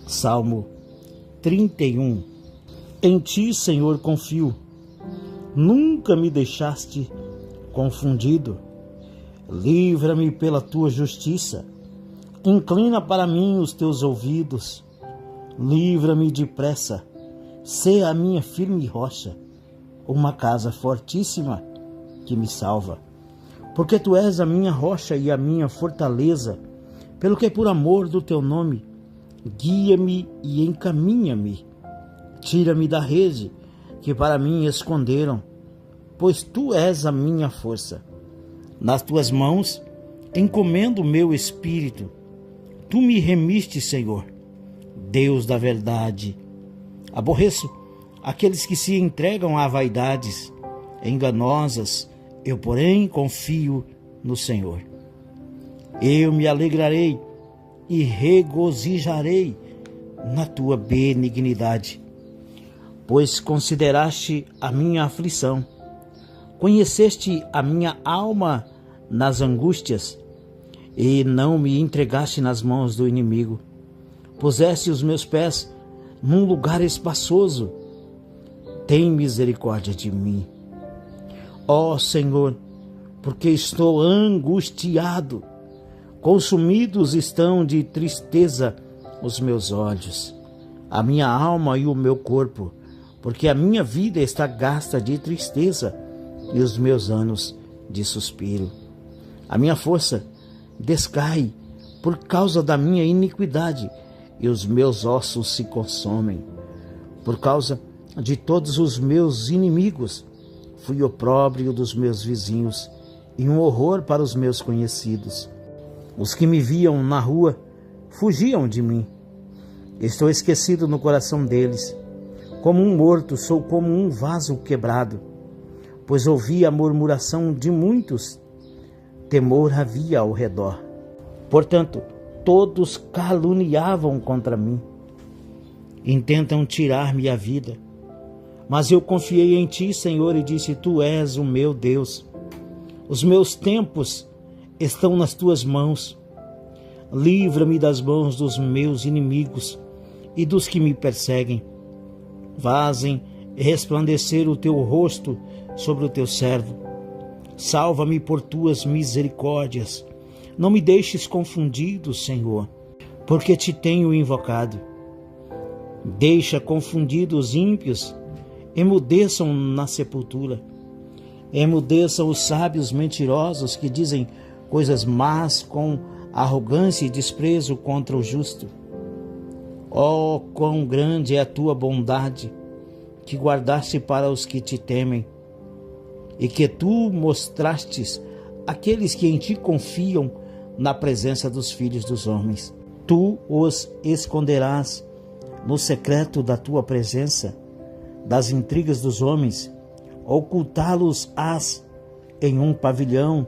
Salmo 31. Em ti, Senhor, confio. Nunca me deixaste confundido. Livra-me pela tua justiça. Inclina para mim os teus ouvidos. Livra-me depressa. Sê a minha firme rocha, uma casa fortíssima que me salva. Porque tu és a minha rocha e a minha fortaleza, pelo que por amor do teu nome, guia-me e encaminha-me. Tira-me da rede que para mim esconderam, pois tu és a minha força. Nas tuas mãos encomendo o meu espírito. Tu me remiste, Senhor, Deus da verdade. Aborreço aqueles que se entregam a vaidades enganosas, eu, porém, confio no Senhor. Eu me alegrarei e regozijarei na tua benignidade, pois consideraste a minha aflição, conheceste a minha alma nas angústias, e não me entregaste nas mãos do inimigo. Puseste os meus pés num lugar espaçoso. Tem misericórdia de mim, ó Senhor, porque estou angustiado. Consumidos estão de tristeza os meus olhos, a minha alma e o meu corpo, porque a minha vida está gasta de tristeza e os meus anos de suspiro. A minha força descai por causa da minha iniquidade e os meus ossos se consomem. Por causa de todos os meus inimigos, fui opróbrio dos meus vizinhos e um horror para os meus conhecidos. Os que me viam na rua fugiam de mim. Estou esquecido no coração deles. Como um morto, sou como um vaso quebrado, pois ouvi a murmuração de muitos. Temor havia ao redor. Portanto, todos caluniavam contra mim. Intentam tirar-me a vida. Mas eu confiei em ti, Senhor, e disse: tu és o meu Deus. Os meus tempos estão nas tuas mãos. Livra-me das mãos dos meus inimigos e dos que me perseguem. Fazem resplandecer o teu rosto sobre o teu servo. Salva-me por tuas misericórdias. Não me deixes confundido, Senhor, porque te tenho invocado. Deixa confundidos os ímpios, emudeçam na sepultura. Emudeçam os sábios mentirosos que dizem coisas más com arrogância e desprezo contra o justo. Oh, quão grande é a tua bondade, que guardaste para os que te temem, e que tu mostrastes àqueles que em ti confiam na presença dos filhos dos homens. Tu os esconderás no secreto da tua presença, das intrigas dos homens, ocultá-los-ás em um pavilhão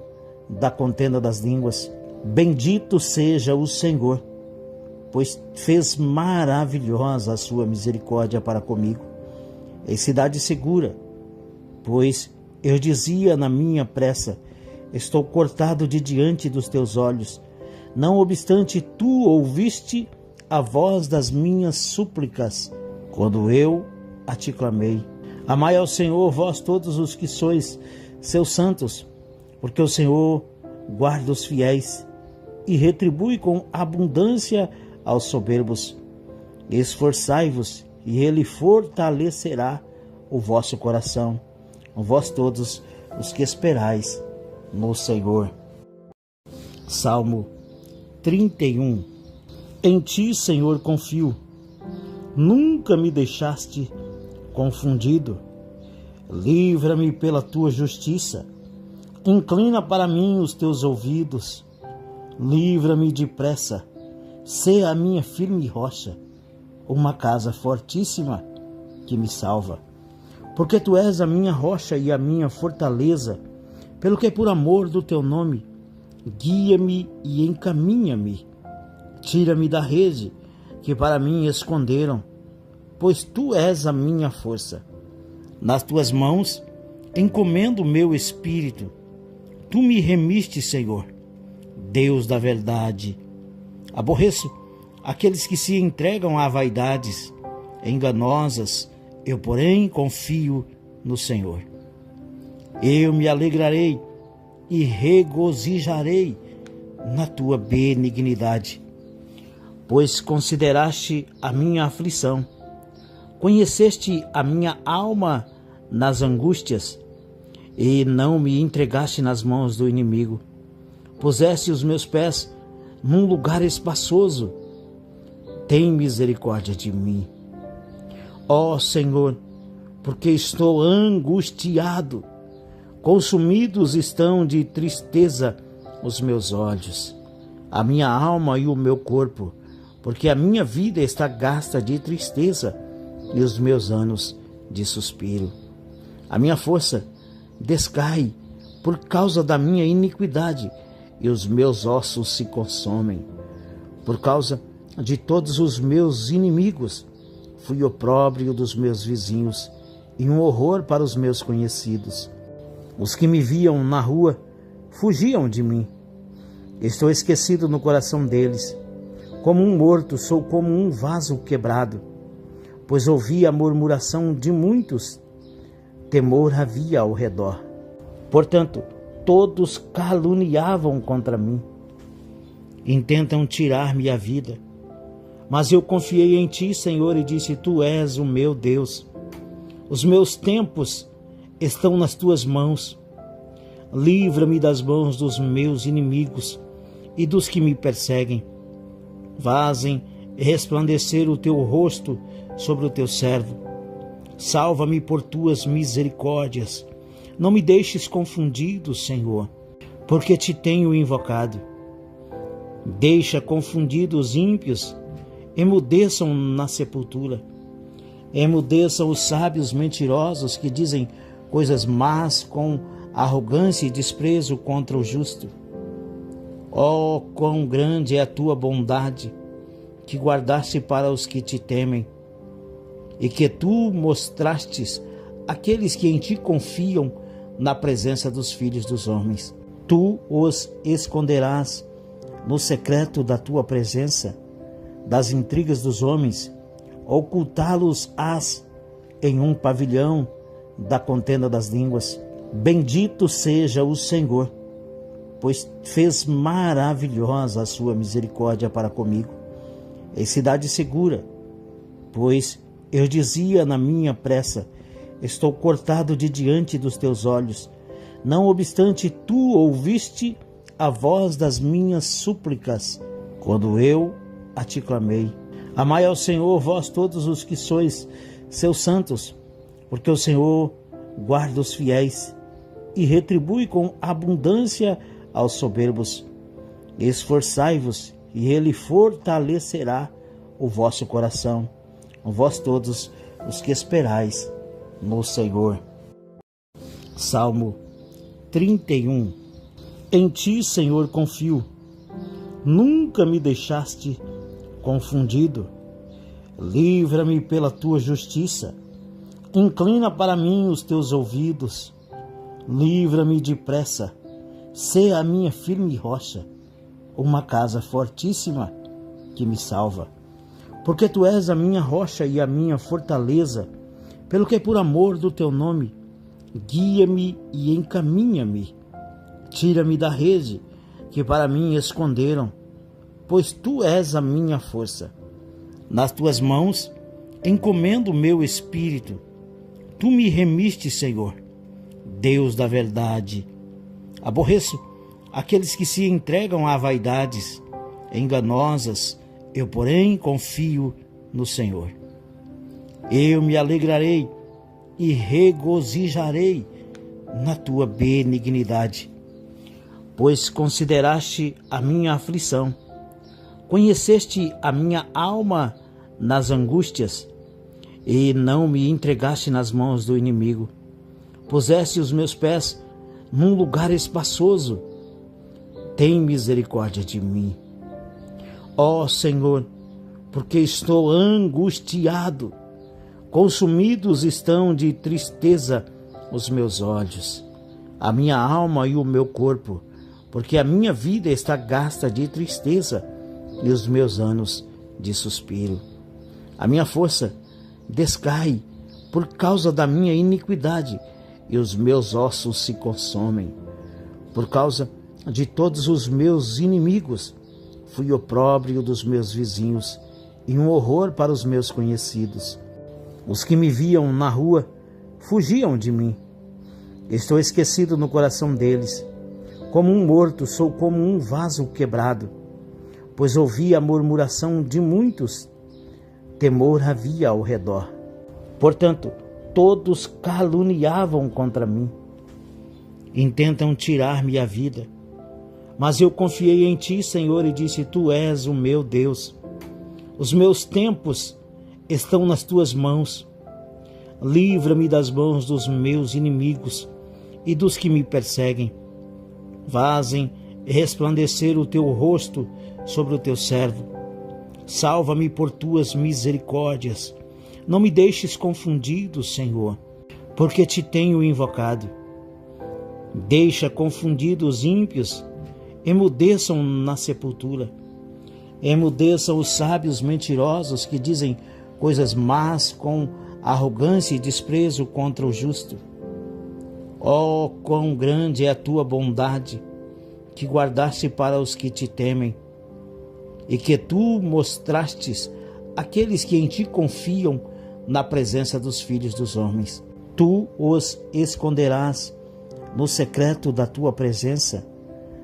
da contenda das línguas. Bendito seja o Senhor, pois fez maravilhosa a sua misericórdia para comigo, em cidade segura, pois eu dizia na minha pressa: estou cortado de diante dos teus olhos. Não obstante, tu ouviste a voz das minhas súplicas, quando eu a te clamei. Amai ao Senhor, vós todos os que sois seus santos, porque o Senhor guarda os fiéis e retribui com abundância aos soberbos. Esforçai-vos, e ele fortalecerá o vosso coração, vós todos os que esperais no Senhor. Salmo 31. Em ti, Senhor, confio. Nunca me deixaste confundido. Livra-me pela tua justiça. Inclina para mim os teus ouvidos. Livra-me depressa. Sê a minha firme rocha, uma casa fortíssima que me salva. Porque tu és a minha rocha e a minha fortaleza, pelo que por amor do teu nome, guia-me e encaminha-me. Tira-me da rede que para mim esconderam, pois tu és a minha força. Nas tuas mãos encomendo o meu espírito. Tu me remiste, Senhor, Deus da verdade. Aborreço aqueles que se entregam a vaidades enganosas, eu, porém, confio no Senhor. Eu me alegrarei e regozijarei na tua benignidade, pois consideraste a minha aflição, conheceste a minha alma nas angústias, e não me entregaste nas mãos do inimigo. Puseste os meus pés num lugar espaçoso. Tem misericórdia de mim. Ó Senhor, porque estou angustiado, consumidos estão de tristeza os meus olhos, a minha alma e o meu corpo, porque a minha vida está gasta de tristeza e os meus anos de suspiro. A minha força descai por causa da minha iniquidade e os meus ossos se consomem. Por causa de todos os meus inimigos, fui opróbrio dos meus vizinhos e um horror para os meus conhecidos. Os que me viam na rua fugiam de mim. Estou esquecido no coração deles. Como um morto, sou como um vaso quebrado, pois ouvi a murmuração de muitos. Temor havia ao redor. Portanto, todos caluniavam contra mim. Intentam tirar-me a vida. Mas eu confiei em ti, Senhor, e disse: Tu és o meu Deus. Os meus tempos estão nas tuas mãos. Livra-me das mãos dos meus inimigos e dos que me perseguem. Fazem resplandecer o teu rosto sobre o teu servo. Salva-me por tuas misericórdias. Não me deixes confundido, Senhor, porque te tenho invocado. Deixa confundidos os ímpios, emudeçam na sepultura. Emudeçam os sábios mentirosos que dizem coisas más com arrogância e desprezo contra o justo. Oh, quão grande é a tua bondade, que guardaste para os que te temem, e que tu mostrastes àqueles que em ti confiam na presença dos filhos dos homens. Tu os esconderás no secreto da tua presença, das intrigas dos homens, ocultá-los-ás em um pavilhão da contenda das línguas. Bendito seja o Senhor, pois fez maravilhosa a sua misericórdia para comigo. Em cidade segura, pois eu dizia na minha pressa: estou cortado de diante dos teus olhos. Não obstante, tu ouviste a voz das minhas súplicas, quando eu a te clamei. Amai ao Senhor, vós todos os que sois seus santos, porque o Senhor guarda os fiéis e retribui com abundância aos soberbos. Esforçai-vos, e ele fortalecerá o vosso coração, vós todos os que esperais no Senhor. Salmo 31. Em ti, Senhor, confio. Nunca me deixaste confundido. Livra-me pela tua justiça. Inclina para mim os teus ouvidos. Livra-me depressa. Sê a minha firme rocha, uma casa fortíssima que me salva. Porque tu és a minha rocha e a minha fortaleza, pelo que por amor do teu nome, guia-me e encaminha-me. Tira-me da rede que para mim esconderam, pois tu és a minha força. Nas tuas mãos encomendo o meu espírito. Tu me remiste, Senhor, Deus da verdade. Aborreço aqueles que se entregam a vaidades enganosas, eu, porém, confio no Senhor. Eu me alegrarei e regozijarei na tua benignidade, pois consideraste a minha aflição, conheceste a minha alma nas angústias, e não me entregaste nas mãos do inimigo. Puseste os meus pés num lugar espaçoso. Tem misericórdia de mim. Ó Senhor, porque estou angustiado, consumidos estão de tristeza os meus olhos, a minha alma e o meu corpo, porque a minha vida está gasta de tristeza e os meus anos de suspiro. A minha força descai por causa da minha iniquidade, e os meus ossos se consomem. Por causa de todos os meus inimigos, fui opróbrio dos meus vizinhos e um horror para os meus conhecidos. Os que me viam na rua fugiam de mim. Estou esquecido no coração deles. Como um morto, sou como um vaso quebrado, pois ouvi a murmuração de muitos. Temor havia ao redor. Portanto, todos caluniavam contra mim. Intentam tirar-me a vida. Mas eu confiei em ti, Senhor, e disse: Tu és o meu Deus. Os meus tempos estão nas tuas mãos. Livra-me das mãos dos meus inimigos e dos que me perseguem. Fazem resplandecer o teu rosto sobre o teu servo. Salva-me por tuas misericórdias. Não me deixes confundido, Senhor, porque te tenho invocado. Deixa confundidos os ímpios, emudeçam na sepultura. Emudeçam os sábios mentirosos que dizem coisas más com arrogância e desprezo contra o justo. Oh, quão grande é a tua bondade, que guardaste para os que te temem, e que tu mostrastes àqueles que em ti confiam na presença dos filhos dos homens. Tu os esconderás no secreto da tua presença,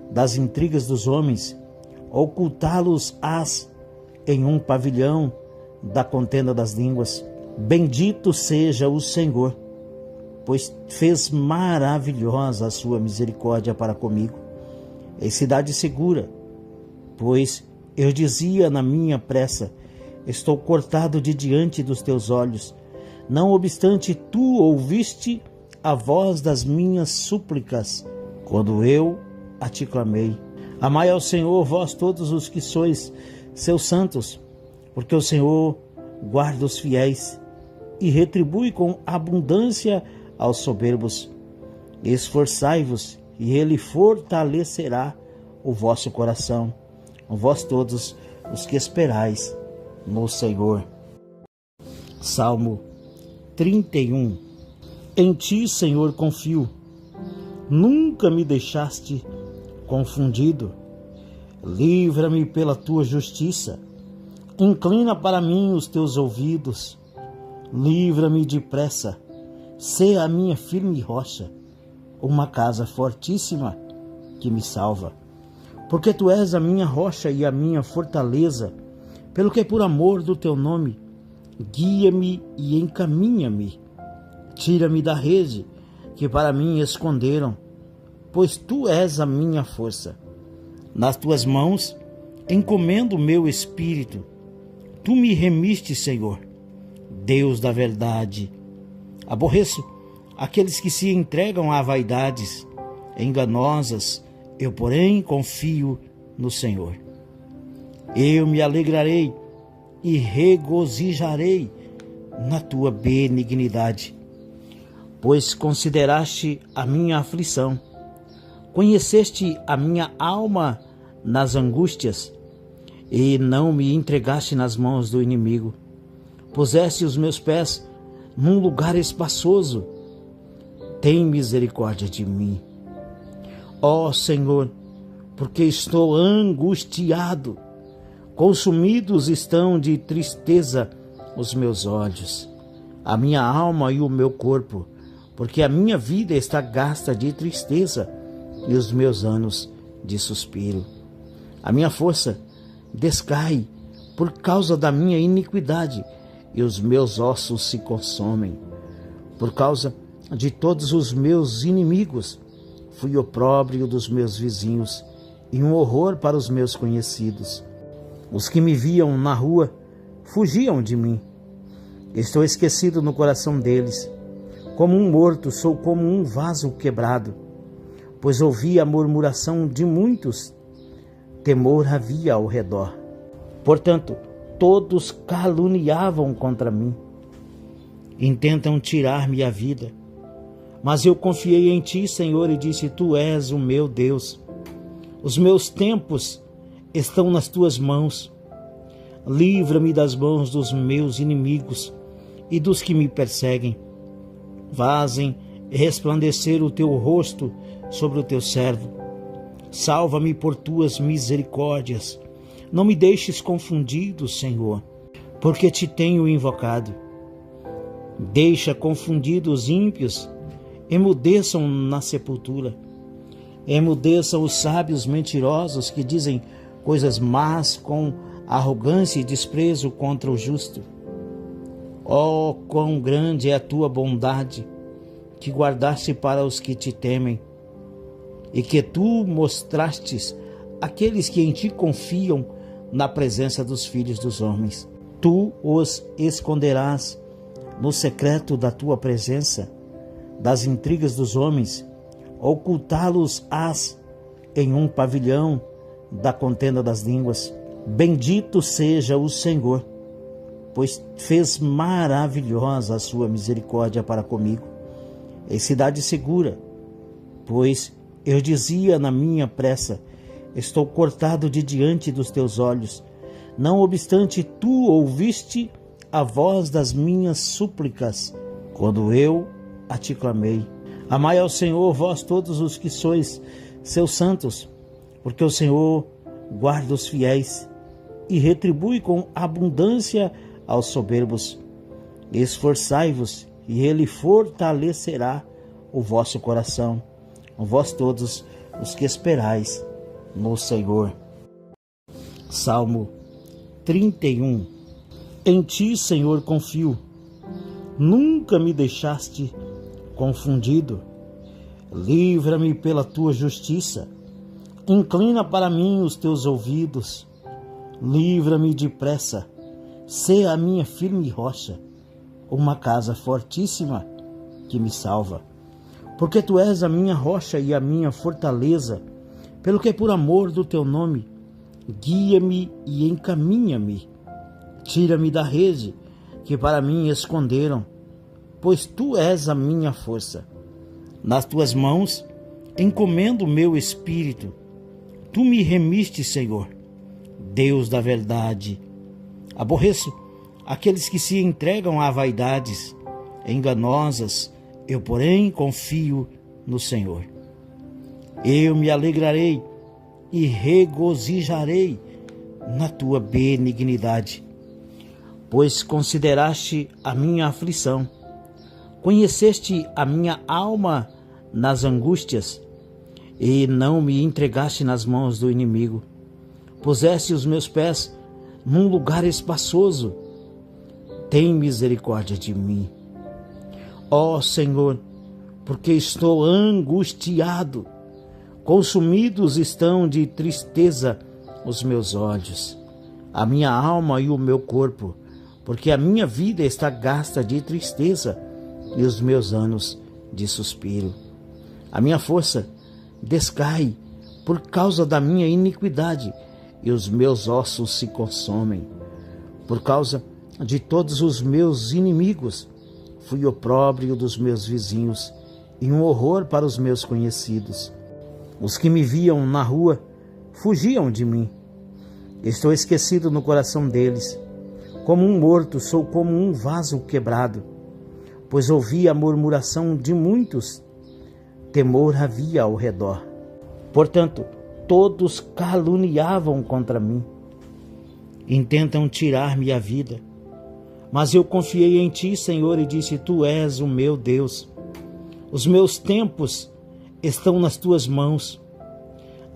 das intrigas dos homens, ocultá-los-ás em um pavilhão da contenda das línguas. Bendito seja o Senhor, pois fez maravilhosa a sua misericórdia para comigo. Em cidade segura, pois eu dizia na minha pressa: estou cortado de diante dos teus olhos. Não obstante, tu ouviste a voz das minhas súplicas, quando eu a te clamei. Amai ao Senhor, vós todos os que sois seus santos, porque o Senhor guarda os fiéis e retribui com abundância aos soberbos. Esforçai-vos, e ele fortalecerá o vosso coração, vós todos os que esperais no Senhor. Salmo 31. Em ti, Senhor, confio. Nunca me deixaste confundido. Livra-me pela tua justiça. Inclina para mim os teus ouvidos. Livra-me depressa. Sê a minha firme rocha, uma casa fortíssima que me salva. Porque tu és a minha rocha e a minha fortaleza, pelo que por amor do teu nome, guia-me e encaminha-me. Tira-me da rede que para mim esconderam, pois tu és a minha força. Nas tuas mãos encomendo o meu espírito. Tu me remiste, Senhor, Deus da verdade. Aborreço aqueles que se entregam a vaidades enganosas, eu, porém, confio no Senhor. Eu me alegrarei e regozijarei na tua benignidade, pois consideraste a minha aflição, conheceste a minha alma nas angústias, e não me entregaste nas mãos do inimigo. Puseste os meus pés num lugar espaçoso. Tem misericórdia de mim, ó Senhor, porque estou angustiado. Consumidos estão de tristeza os meus olhos, a minha alma e o meu corpo, porque a minha vida está gasta de tristeza e os meus anos de suspiro. A minha força descai por causa da minha iniquidade, e os meus ossos se consomem. Por causa de todos os meus inimigos, fui opróbrio dos meus vizinhos e um horror para os meus conhecidos. Os que me viam na rua fugiam de mim. Estou esquecido no coração deles. Como um morto, sou como um vaso quebrado, pois ouvi a murmuração de muitos. Temor havia ao redor. Portanto, todos caluniavam contra mim. Intentam tirar-me a vida. Mas eu confiei em ti, Senhor, e disse: Tu és o meu Deus. Os meus tempos estão nas tuas mãos. Livra-me das mãos dos meus inimigos e dos que me perseguem. Fazem resplandecer o teu rosto sobre o teu servo. Salva-me por tuas misericórdias. Não me deixes confundido, Senhor, porque te tenho invocado. Deixa confundidos os ímpios, emudeçam na sepultura. Emudeçam os sábios mentirosos que dizem coisas más com arrogância e desprezo contra o justo. Oh, quão grande é a tua bondade, que guardaste para os que te temem, e que tu mostrastes àqueles que em ti confiam na presença dos filhos dos homens. Tu os esconderás no secreto da tua presença, das intrigas dos homens, ocultá-los-ás em um pavilhão da contenda das línguas. Bendito seja o Senhor, pois fez maravilhosa a sua misericórdia para comigo. Em cidade segura, pois eu dizia na minha pressa: estou cortado de diante dos teus olhos. Não obstante, tu ouviste a voz das minhas súplicas, quando eu a te clamei. Amai ao Senhor, vós todos os que sois seus santos, porque o Senhor guarda os fiéis e retribui com abundância aos soberbos. Esforçai-vos, e ele fortalecerá o vosso coração, vós todos os que esperais no Senhor. Salmo 31. Em ti, Senhor, confio. Nunca me deixaste confundido. Livra-me pela tua justiça. Inclina para mim os teus ouvidos. Livra-me depressa. Sê a minha firme rocha, uma casa fortíssima que me salva. Porque tu és a minha rocha e a minha fortaleza, pelo que por amor do teu nome, guia-me e encaminha-me. Tira-me da rede que para mim esconderam, pois tu és a minha força. Nas tuas mãos encomendo o meu espírito. Tu me remiste, Senhor, Deus da verdade. Aborreço aqueles que se entregam a vaidades enganosas, eu, porém, confio no Senhor. Eu me alegrarei e regozijarei na tua benignidade, pois consideraste a minha aflição, conheceste a minha alma nas angústias, e não me entregaste nas mãos do inimigo. Puseste os meus pés num lugar espaçoso. Tem misericórdia de mim, ó Senhor, porque estou angustiado. Consumidos estão de tristeza os meus olhos, a minha alma e o meu corpo, porque a minha vida está gasta de tristeza e os meus anos de suspiro. A minha força descai por causa da minha iniquidade e os meus ossos se consomem. Por causa de todos os meus inimigos, fui opróbrio dos meus vizinhos e um horror para os meus conhecidos. Os que me viam na rua fugiam de mim. Estou esquecido no coração deles. Como um morto, sou como um vaso quebrado, pois ouvi a murmuração de muitos. Temor havia ao redor. Portanto, todos caluniavam contra mim. Intentam tirar-me a vida. Mas eu confiei em ti, Senhor, e disse: tu és o meu Deus. Os meus tempos estão nas tuas mãos.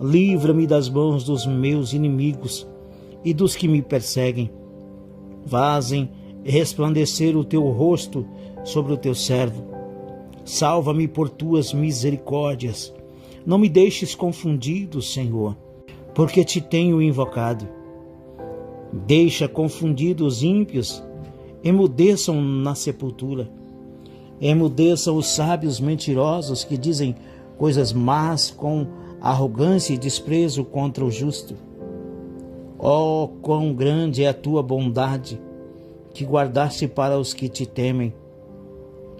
Livra-me das mãos dos meus inimigos e dos que me perseguem. Fazem resplandecer o teu rosto sobre o teu servo. Salva-me por tuas misericórdias. Não me deixes confundido, Senhor, porque te tenho invocado. Deixa confundidos os ímpios, emudeçam na sepultura. Emudeçam os sábios mentirosos que dizem coisas más com arrogância e desprezo contra o justo. Oh, quão grande é a tua bondade, que guardaste para os que te temem,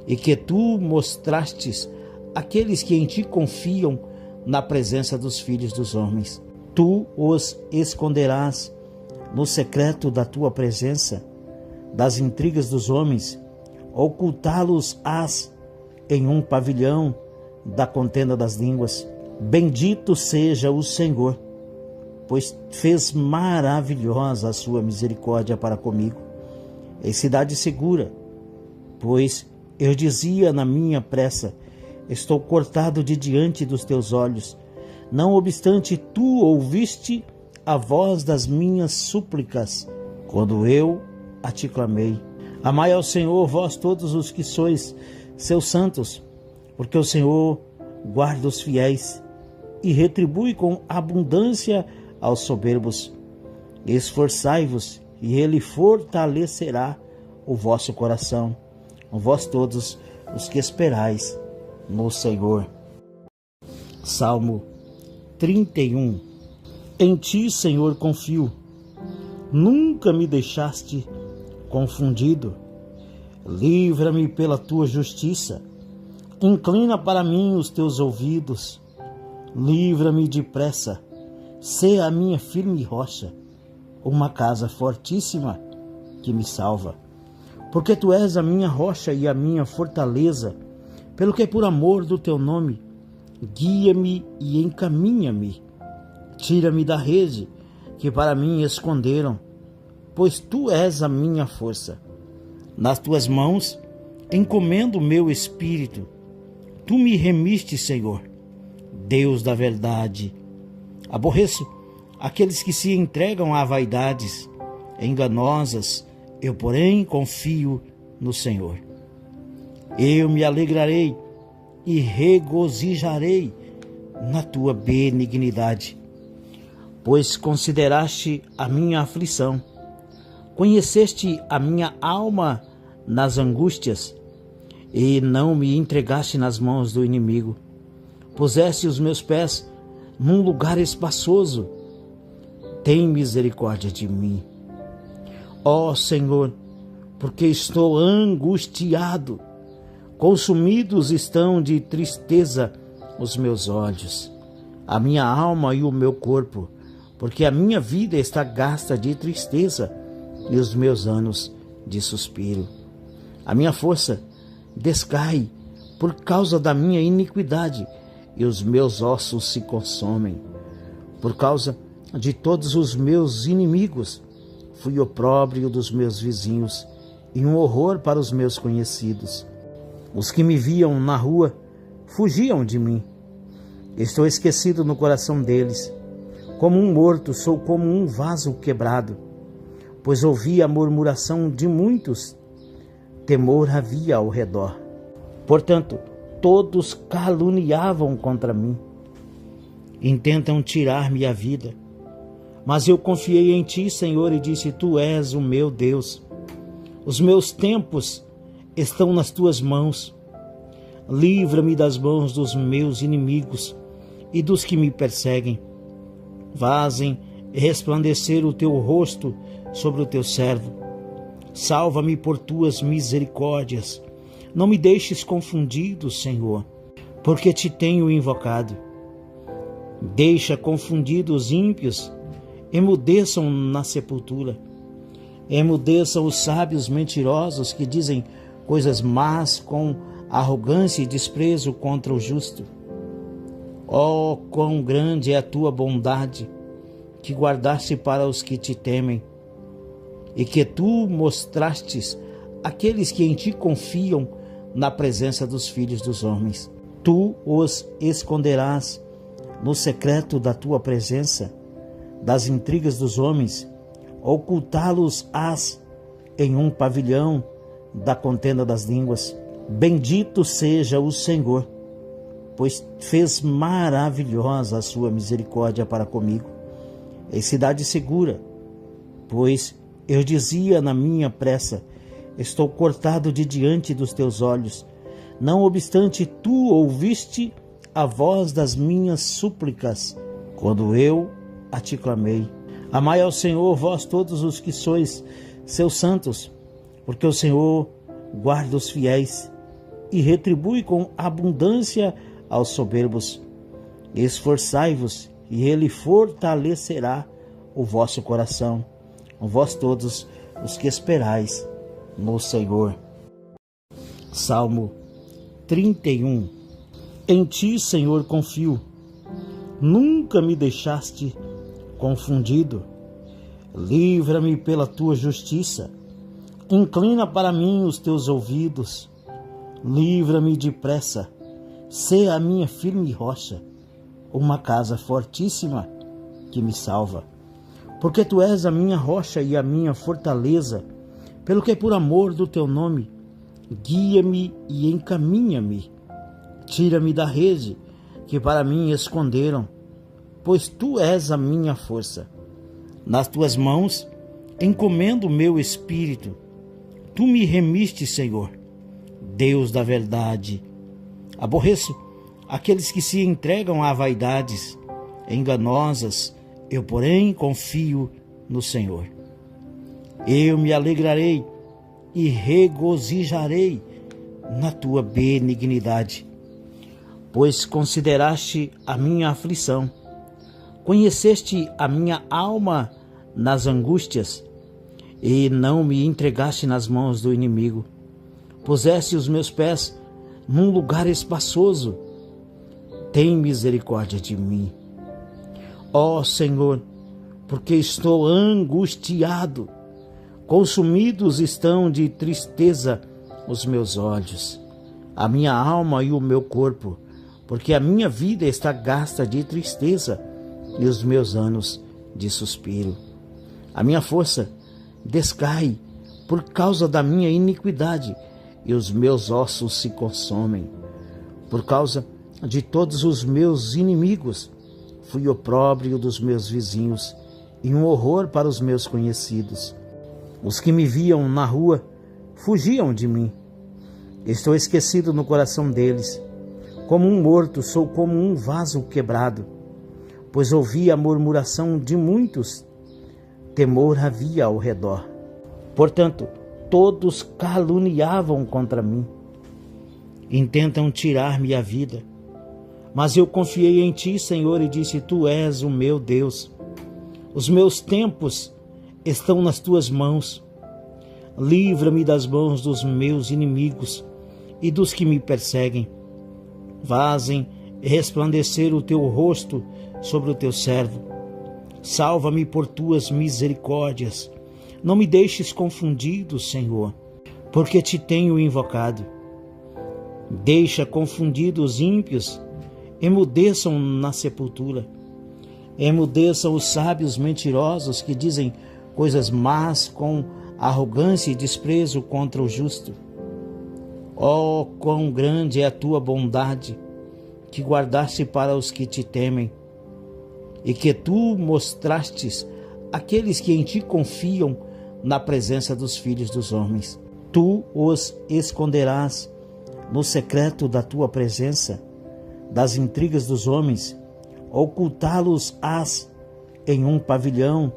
e que tu mostrastes àqueles que em ti confiam na presença dos filhos dos homens. Tu os esconderás no secreto da tua presença, das intrigas dos homens, ocultá-los-ás em um pavilhão da contenda das línguas. Bendito seja o Senhor, pois fez maravilhosa a sua misericórdia para comigo. Em cidade segura, pois eu dizia na minha pressa: estou cortado de diante dos teus olhos. Não obstante, tu ouviste a voz das minhas súplicas, quando eu a te clamei. Amai ao Senhor, vós todos os que sois seus santos, porque o Senhor guarda os fiéis e retribui com abundância aos soberbos. Esforçai-vos, e ele fortalecerá o vosso coração, vós todos os que esperais no Senhor. Salmo 31. Em ti, Senhor, confio. Nunca me deixaste confundido. Livra-me pela tua justiça. Inclina para mim os teus ouvidos. Livra-me depressa. Sê a minha firme rocha, uma casa fortíssima que me salva. Porque tu és a minha rocha e a minha fortaleza, pelo que por amor do teu nome, guia-me e encaminha-me. Tira-me da rede que para mim esconderam, pois tu és a minha força. Nas tuas mãos encomendo o meu espírito. Tu me remiste, Senhor, Deus da verdade. Aborreço aqueles que se entregam a vaidades enganosas, eu, porém, confio no Senhor. Eu me alegrarei e regozijarei na tua benignidade, pois consideraste a minha aflição, conheceste a minha alma nas angústias, e não me entregaste nas mãos do inimigo. Puseste os meus pés num lugar espaçoso. Tem misericórdia de mim, ó Senhor, porque estou angustiado. Consumidos estão de tristeza os meus olhos, a minha alma e o meu corpo, porque a minha vida está gasta de tristeza e os meus anos de suspiro. A minha força descai por causa da minha iniquidade e os meus ossos se consomem. Por causa de todos os meus inimigos, fui opróbrio dos meus vizinhos e um horror para os meus conhecidos. Os que me viam na rua fugiam de mim. Estou esquecido no coração deles. Como um morto, sou como um vaso quebrado, pois ouvi a murmuração de muitos. Temor havia ao redor. Portanto, todos caluniavam contra mim. Intentam tirar-me a vida. Mas eu confiei em ti, Senhor, e disse: tu és o meu Deus. Os meus tempos estão nas tuas mãos. Livra-me das mãos dos meus inimigos e dos que me perseguem. Fazem resplandecer o teu rosto sobre o teu servo. Salva-me por tuas misericórdias. Não me deixes confundido, Senhor, porque te tenho invocado. Deixa confundidos os ímpios, emudeçam na sepultura. Emudeçam os sábios mentirosos que dizem coisas más com arrogância e desprezo contra o justo. Oh, quão grande é a tua bondade, que guardaste para os que te temem, e que tu mostrastes àqueles que em ti confiam na presença dos filhos dos homens. Tu os esconderás no secreto da tua presença, das intrigas dos homens, ocultá-los-ás em um pavilhão da contenda das línguas. Bendito seja o Senhor, pois fez maravilhosa a sua misericórdia para comigo. Em cidade segura, pois eu dizia na minha pressa: estou cortado de diante dos teus olhos. Não obstante, tu ouviste a voz das minhas súplicas, quando eu a te clamei. Amai ao Senhor, vós todos os que sois seus santos, porque o Senhor guarda os fiéis e retribui com abundância aos soberbos. Esforçai-vos, e ele fortalecerá o vosso coração, vós todos os que esperais no Senhor. Salmo 31. Em ti, Senhor, confio. Nunca me deixaste confundido. Livra-me pela tua justiça. Inclina para mim os teus ouvidos. Livra-me depressa. Sê a minha firme rocha, uma casa fortíssima que me salva. Porque tu és a minha rocha e a minha fortaleza, pelo que por amor do teu nome, guia-me e encaminha-me. Tira-me da rede que para mim esconderam, pois tu és a minha força. Nas tuas mãos encomendo o meu espírito. Tu me remiste, Senhor, Deus da verdade. Aborreço aqueles que se entregam a vaidades enganosas, eu, porém, confio no Senhor. Eu me alegrarei e regozijarei na tua benignidade, pois consideraste a minha aflição, conheceste a minha alma nas angústias, e não me entregaste nas mãos do inimigo. Puseste os meus pés num lugar espaçoso. Tem misericórdia de mim, ó Senhor, porque estou angustiado. Consumidos estão de tristeza os meus olhos, a minha alma e o meu corpo, porque a minha vida está gasta de tristeza e os meus anos de suspiro. A minha força descai por causa da minha iniquidade e os meus ossos se consomem. Por causa de todos os meus inimigos, fui opróbrio dos meus vizinhos e um horror para os meus conhecidos. Os que me viam na rua fugiam de mim. Estou esquecido no coração deles. Como um morto, sou como um vaso quebrado, pois ouvi a murmuração de muitos. Temor havia ao redor. Portanto, todos caluniavam contra mim. Intentam tirar-me a vida. Mas eu confiei em ti, Senhor, e disse: tu és o meu Deus. Os meus tempos estão nas tuas mãos. Livra-me das mãos dos meus inimigos e dos que me perseguem. Fazem resplandecer o teu rosto sobre o teu servo. Salva-me por tuas misericórdias. Não me deixes confundido, Senhor, porque te tenho invocado. Deixa confundidos os ímpios, emudeçam na sepultura. Emudeçam os sábios mentirosos que dizem coisas más com arrogância e desprezo contra o justo. Oh, quão grande é a tua bondade, que guardaste para os que te temem, e que tu mostrastes àqueles que em ti confiam na presença dos filhos dos homens. Tu os esconderás no secreto da tua presença, das intrigas dos homens, ocultá-los-ás em um pavilhão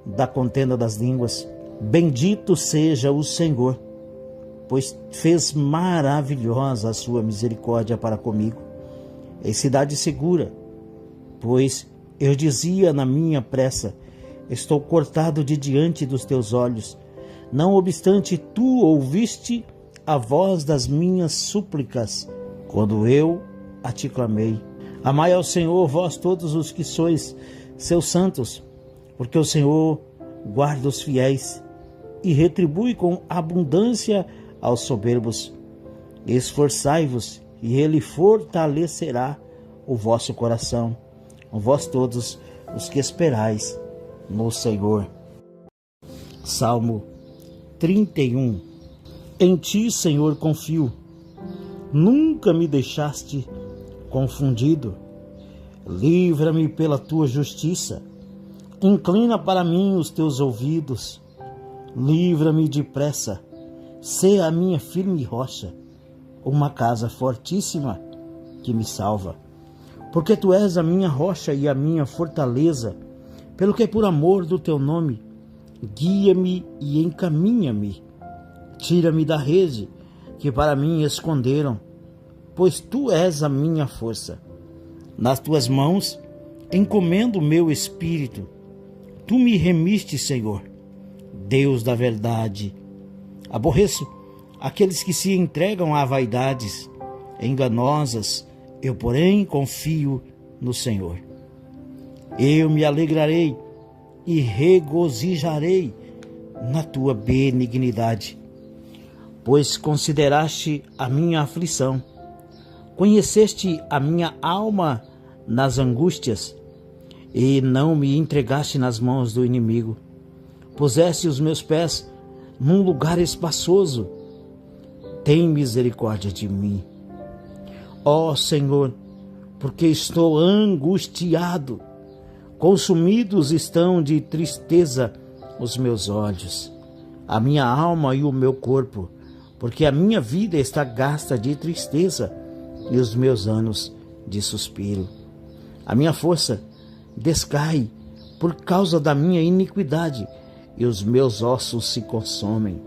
da contenda das línguas. Bendito seja o Senhor, pois fez maravilhosa a sua misericórdia para comigo. Em cidade segura, pois eu dizia na minha pressa: estou cortado de diante dos teus olhos. Não obstante, tu ouviste a voz das minhas súplicas, quando eu a te clamei. Amai ao Senhor, vós todos os que sois seus santos, porque o Senhor guarda os fiéis e retribui com abundância aos soberbos. Esforçai-vos, e ele fortalecerá o vosso coração, vós todos os que esperais no Senhor. Salmo 31. Em ti, Senhor, confio. Nunca me deixaste confundido. Livra-me pela tua justiça. Inclina para mim os teus ouvidos. Livra-me depressa. Sê a minha firme rocha, uma casa fortíssima que me salva. Porque tu és a minha rocha e a minha fortaleza, pelo que por amor do teu nome, guia-me e encaminha-me. Tira-me da rede que para mim esconderam, pois tu és a minha força. Nas tuas mãos encomendo o meu espírito. Tu me remiste, Senhor, Deus da verdade. Aborreço aqueles que se entregam a vaidades enganosas, eu, porém, confio no Senhor. Eu me alegrarei e regozijarei na tua benignidade, pois consideraste a minha aflição, conheceste a minha alma nas angústias, e não me entregaste nas mãos do inimigo. Puseste os meus pés num lugar espaçoso. Tem misericórdia de mim, ó Senhor, porque estou angustiado. Consumidos estão de tristeza os meus olhos, a minha alma e o meu corpo, porque a minha vida está gasta de tristeza e os meus anos de suspiro. A minha força descai por causa da minha iniquidade e os meus ossos se consomem.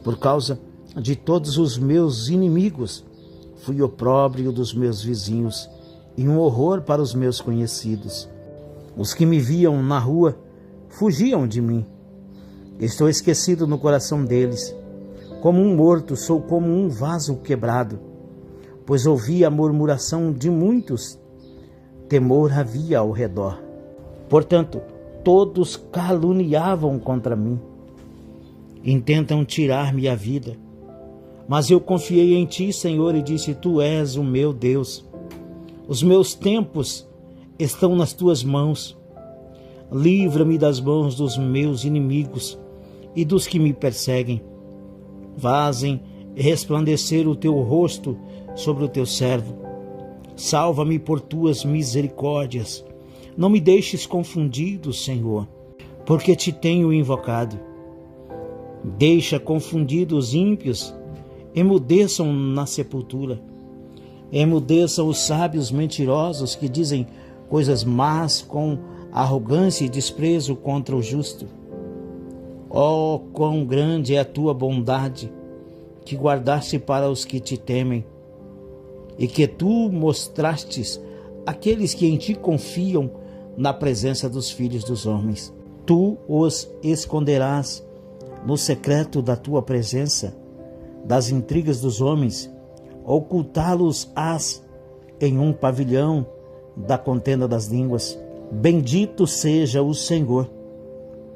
Por causa de todos os meus inimigos, fui opróbrio dos meus vizinhos e um horror para os meus conhecidos. Os que me viam na rua fugiam de mim. Estou esquecido no coração deles. Como um morto, sou como um vaso quebrado, pois ouvi a murmuração de muitos. Temor havia ao redor. Portanto, todos caluniavam contra mim. Intentam tirar-me a vida. Mas eu confiei em ti, Senhor, e disse: Tu és o meu Deus. Os meus tempos estão nas tuas mãos. Livra-me das mãos dos meus inimigos e dos que me perseguem. Fazem resplandecer o teu rosto sobre o teu servo. Salva-me por tuas misericórdias. Não me deixes confundido, Senhor, porque te tenho invocado. Deixa confundidos os ímpios, emudeçam na sepultura. Emudeçam os sábios mentirosos que dizem coisas más com arrogância e desprezo contra o justo. Oh, quão grande é a tua bondade, que guardaste para os que te temem, e que tu mostrastes àqueles que em ti confiam na presença dos filhos dos homens. Tu os esconderás no secreto da tua presença, das intrigas dos homens, ocultá-los-ás em um pavilhão da contenda das línguas. Bendito seja o Senhor,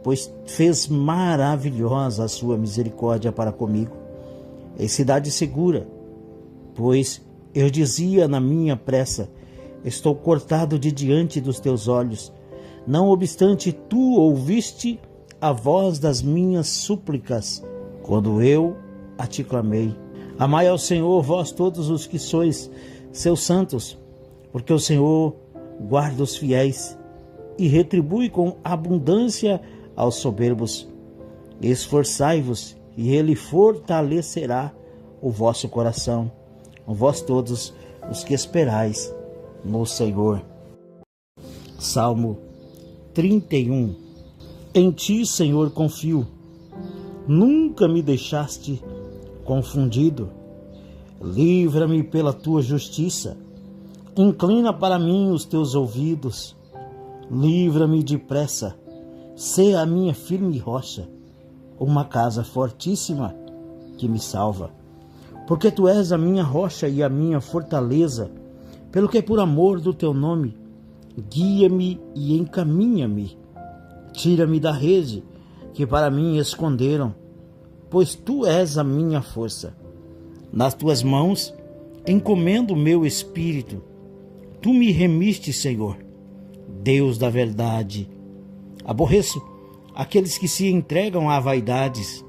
pois fez maravilhosa a sua misericórdia para comigo. Em cidade segura, pois eu dizia na minha pressa: estou cortado de diante dos teus olhos. Não obstante, tu ouviste a voz das minhas súplicas, quando eu a te clamei. Amai ao Senhor, vós todos os que sois seus santos, porque o Senhor guarda os fiéis e retribui com abundância aos soberbos. Esforçai-vos, e ele fortalecerá o vosso coração, vós todos os que esperais no Senhor. Salmo 31. Em ti, Senhor, confio. Nunca me deixaste confundido. Livra-me pela tua justiça. Inclina para mim os teus ouvidos. Livra-me depressa. Sê a minha firme rocha, uma casa fortíssima que me salva. Porque tu és a minha rocha e a minha fortaleza, pelo que por amor do teu nome, guia-me e encaminha-me. Tira-me da rede que para mim esconderam, pois tu és a minha força. Nas tuas mãos encomendo o meu espírito. Tu me remiste, Senhor, Deus da verdade. Aborreço aqueles que se entregam a vaidades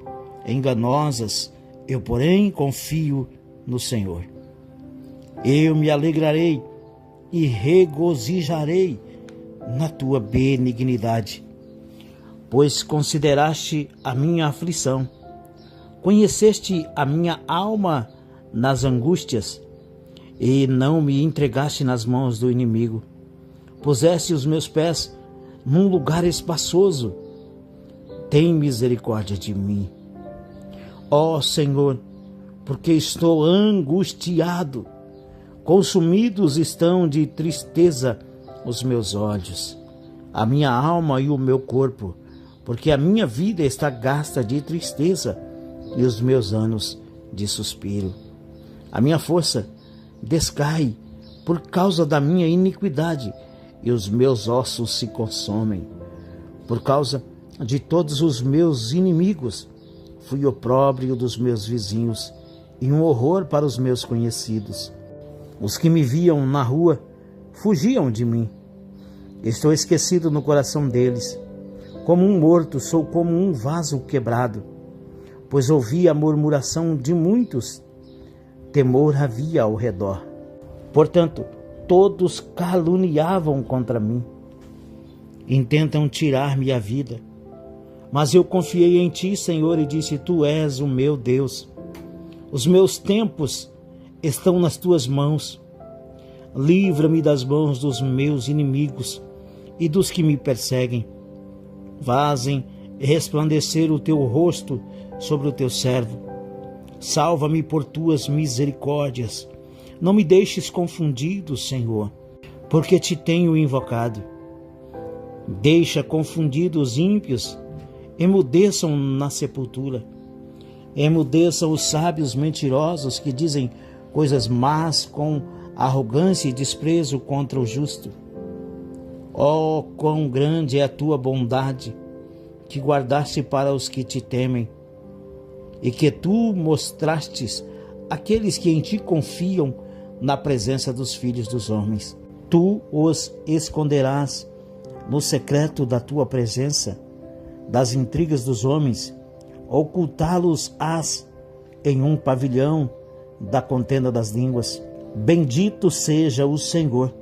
enganosas, eu, porém, confio no Senhor. Eu me alegrarei e regozijarei na tua benignidade, pois consideraste a minha aflição, conheceste a minha alma nas angústias, e não me entregaste nas mãos do inimigo. Puseste os meus pés num lugar espaçoso. Tem misericórdia de mim, ó Senhor, porque estou angustiado. Consumidos estão de tristeza os meus olhos, a minha alma e o meu corpo, porque a minha vida está gasta de tristeza e os meus anos de suspiro. A minha força descai por causa da minha iniquidade e os meus ossos se consomem. Por causa de todos os meus inimigos, fui opróbrio dos meus vizinhos e um horror para os meus conhecidos. Os que me viam na rua fugiam de mim. Estou esquecido no coração deles. Como um morto, sou como um vaso quebrado, pois ouvi a murmuração de muitos. Temor havia ao redor. Portanto, todos caluniavam contra mim. Intentam tirar-me a vida. Mas eu confiei em ti, Senhor, e disse: Tu és o meu Deus. Os meus tempos estão nas tuas mãos. Livra-me das mãos dos meus inimigos e dos que me perseguem. Fazem resplandecer o teu rosto sobre o teu servo. Salva-me por tuas misericórdias. Não me deixes confundido, Senhor, porque te tenho invocado. Deixa confundidos os ímpios, emudeçam na sepultura. Emudeçam os sábios mentirosos que dizem coisas más com arrogância e desprezo contra o justo. Oh, quão grande é a tua bondade, que guardaste para os que te temem, e que tu mostrastes àqueles que em ti confiam na presença dos filhos dos homens. Tu os esconderás no secreto da tua presença, das intrigas dos homens, ocultá-los-ás em um pavilhão da contenda das línguas. Bendito seja o Senhor,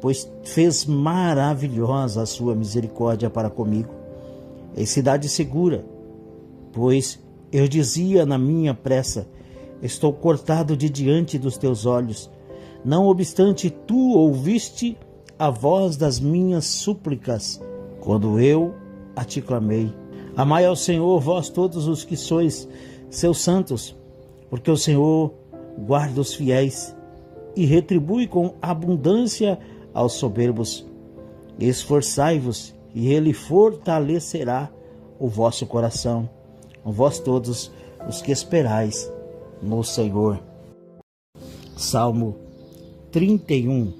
pois fez maravilhosa a sua misericórdia para comigo, em cidade segura, pois eu dizia na minha pressa: estou cortado de diante dos teus olhos. Não obstante, tu ouviste a voz das minhas súplicas, quando eu a te clamei. Amai ao Senhor, vós todos os que sois seus santos, porque o Senhor guarda os fiéis e retribui com abundância aos soberbos. Esforçai-vos, e ele fortalecerá o vosso coração, vós todos os que esperais no Senhor. Salmo 31.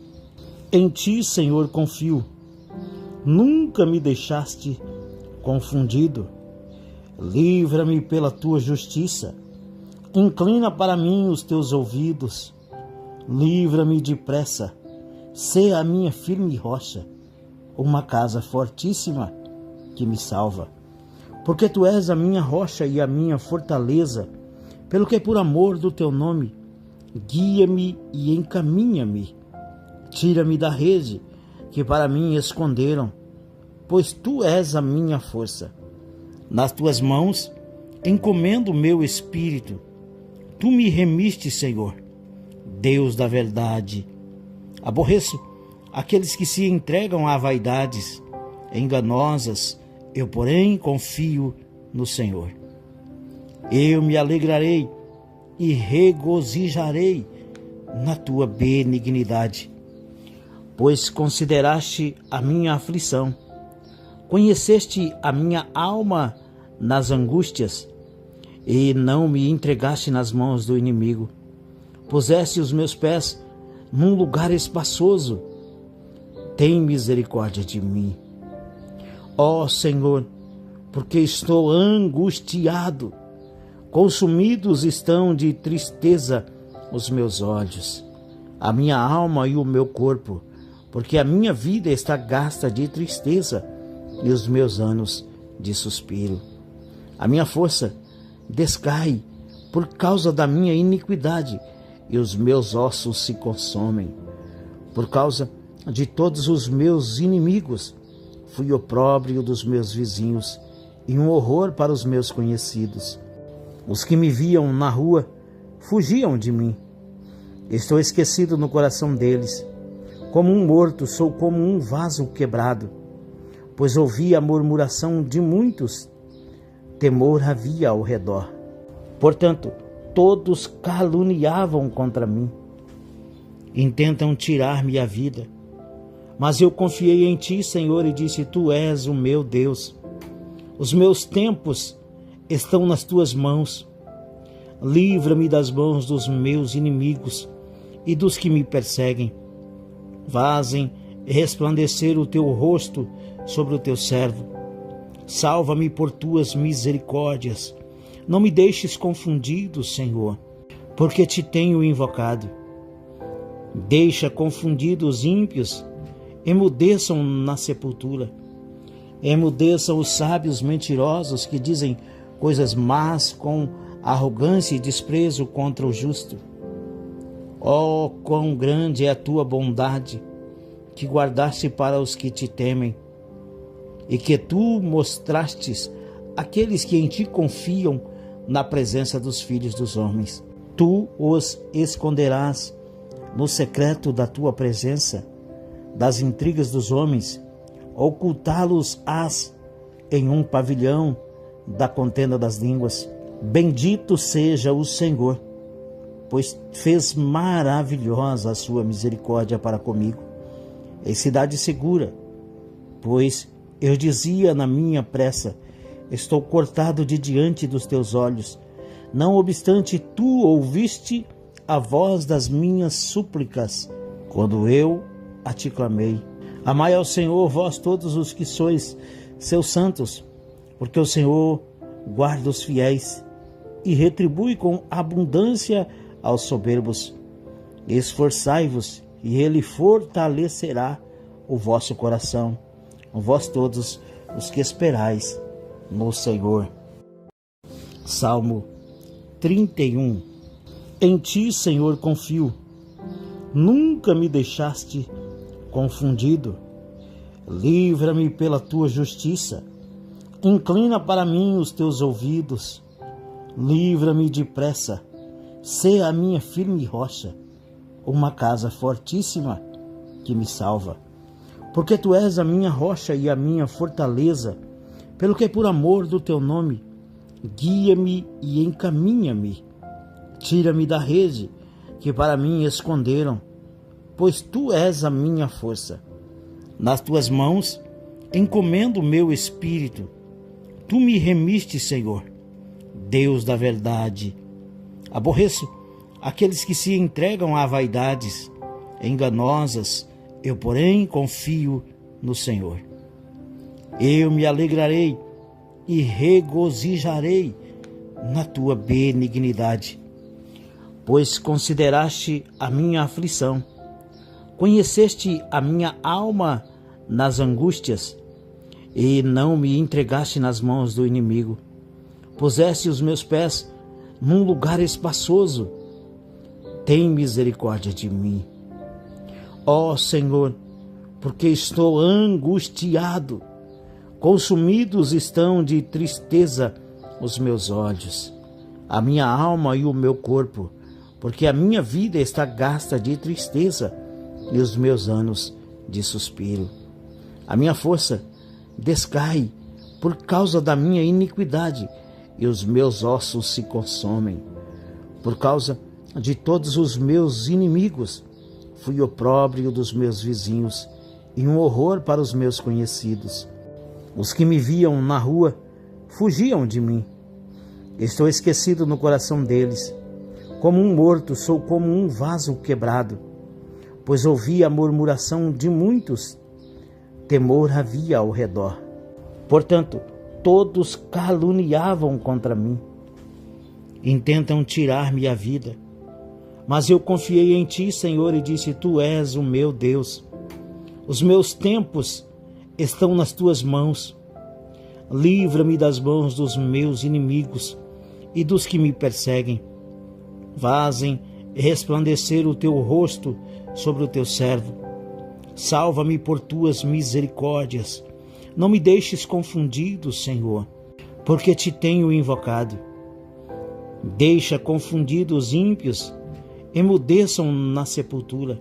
Em ti, Senhor, confio. Nunca me deixaste confundido. Livra-me pela tua justiça. Inclina para mim os teus ouvidos. Livra-me depressa. Sê a minha firme rocha, uma casa fortíssima que me salva. Porque tu és a minha rocha e a minha fortaleza, pelo que por amor do teu nome, guia-me e encaminha-me. Tira-me da rede que para mim esconderam, pois tu és a minha força. Nas tuas mãos encomendo o meu espírito. Tu me remiste, Senhor, Deus da verdade. Aborreço aqueles que se entregam a vaidades enganosas, eu, porém, confio no Senhor. Eu me alegrarei e regozijarei na tua benignidade, pois consideraste a minha aflição, conheceste a minha alma nas angústias, e não me entregaste nas mãos do inimigo. Puseste os meus pés num lugar espaçoso. Tem misericórdia de mim, ó Senhor, porque estou angustiado. Consumidos estão de tristeza os meus olhos, a minha alma e o meu corpo, porque a minha vida está gasta de tristeza e os meus anos de suspiro. A minha força descai por causa da minha iniquidade e os meus ossos se consomem. Por causa de todos os meus inimigos, fui opróbrio dos meus vizinhos e um horror para os meus conhecidos. Os que me viam na rua fugiam de mim. Estou esquecido no coração deles. Como um morto, sou como um vaso quebrado, pois ouvi a murmuração de muitos. Temor havia ao redor. Portanto, todos caluniavam contra mim. Intentam tirar-me a vida. Mas eu confiei em ti, Senhor, e disse: Tu és o meu Deus. Os meus tempos estão nas tuas mãos. Livra-me das mãos dos meus inimigos e dos que me perseguem. Fazem resplandecer o teu rosto sobre o teu servo. Salva-me por tuas misericórdias. Não me deixes confundido, Senhor, porque te tenho invocado. Deixa confundidos os ímpios, emudeçam na sepultura. Emudeçam os sábios mentirosos que dizem coisas más com arrogância e desprezo contra o justo. Oh, quão grande é a tua bondade, que guardaste para os que te temem, e que tu mostrastes àqueles que em ti confiam na presença dos filhos dos homens. Tu os esconderás no secreto da tua presença, das intrigas dos homens, ocultá-los-ás em um pavilhão da contenda das línguas. Bendito seja o Senhor, pois fez maravilhosa a sua misericórdia para comigo, em cidade segura, pois eu dizia na minha pressa: estou cortado de diante dos teus olhos. Não obstante, tu ouviste a voz das minhas súplicas, quando eu a te clamei. Amai ao Senhor, vós todos os que sois seus santos, porque o Senhor guarda os fiéis e retribui com abundância aos soberbos. Esforçai-vos, e ele fortalecerá o vosso coração, vós todos os que esperais no Senhor. Salmo 31. Em ti, Senhor, confio. Nunca me deixaste confundido. Livra-me pela tua justiça. Inclina para mim os teus ouvidos. Livra-me depressa. Sê a minha firme rocha, uma casa fortíssima que me salva. Porque tu és a minha rocha e a minha fortaleza, pelo que por amor do teu nome, guia-me e encaminha-me. Tira-me da rede que para mim esconderam, pois tu és a minha força. Nas tuas mãos encomendo o meu espírito. Tu me remiste, Senhor, Deus da verdade. Aborreço aqueles que se entregam a vaidades enganosas, eu, porém, confio no Senhor. Eu me alegrarei e regozijarei na tua benignidade, pois consideraste a minha aflição, conheceste a minha alma nas angústias, e não me entregaste nas mãos do inimigo. Puseste os meus pés num lugar espaçoso. Tem misericórdia de mim, ó Senhor, porque estou angustiado. Consumidos estão de tristeza os meus olhos, a minha alma e o meu corpo, porque a minha vida está gasta de tristeza e os meus anos de suspiro. A minha força descai por causa da minha iniquidade, e os meus ossos se consomem. Por causa de todos os meus inimigos, fui opróbrio dos meus vizinhos e um horror para os meus conhecidos. Os que me viam na rua fugiam de mim. Estou esquecido no coração deles. Como um morto, sou como um vaso quebrado, pois ouvi a murmuração de muitos. Temor havia ao redor. Portanto, todos caluniavam contra mim. Intentam tirar-me a vida. Mas eu confiei em ti, Senhor, e disse: tu és o meu Deus. Os meus tempos estão nas tuas mãos. Livra-me das mãos dos meus inimigos e dos que me perseguem. Fazem resplandecer o teu rosto sobre o teu servo. Salva-me por tuas misericórdias. Não me deixes confundido, Senhor, porque te tenho invocado. Deixa confundidos os ímpios, emudeçam na sepultura.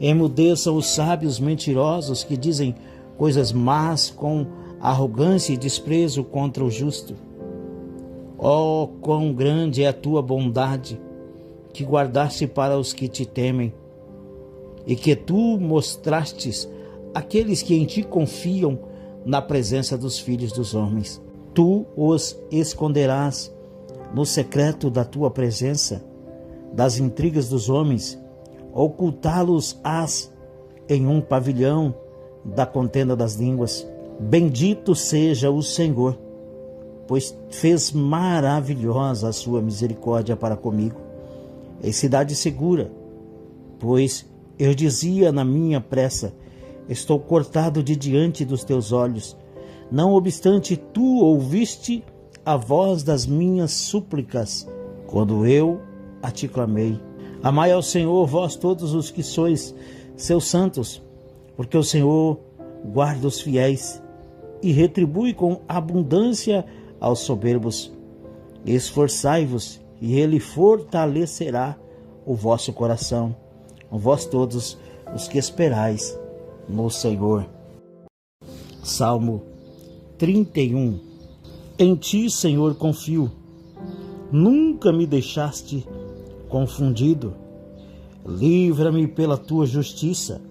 Emudeçam os sábios mentirosos que dizem coisas más com arrogância e desprezo contra o justo. Oh, quão grande é a tua bondade, que guardaste para os que te temem, e que tu mostrastes àqueles que em ti confiam na presença dos filhos dos homens. Tu os esconderás no secreto da tua presença, das intrigas dos homens, ocultá-los-ás em um pavilhão da contenda das línguas. Bendito seja o Senhor, pois fez maravilhosa a sua misericórdia para comigo. Em cidade segura, pois eu dizia na minha pressa: estou cortado de diante dos teus olhos. Não obstante, tu ouviste a voz das minhas súplicas, quando eu a te clamei. Amai ao Senhor, vós todos os que sois seus santos, porque o Senhor guarda os fiéis e retribui com abundância aos soberbos. Esforçai-vos, e ele fortalecerá o vosso coração, vós todos os que esperais no Senhor. Salmo 31. Em ti, Senhor, confio. Nunca me deixaste confundido. Livra-me pela tua justiça.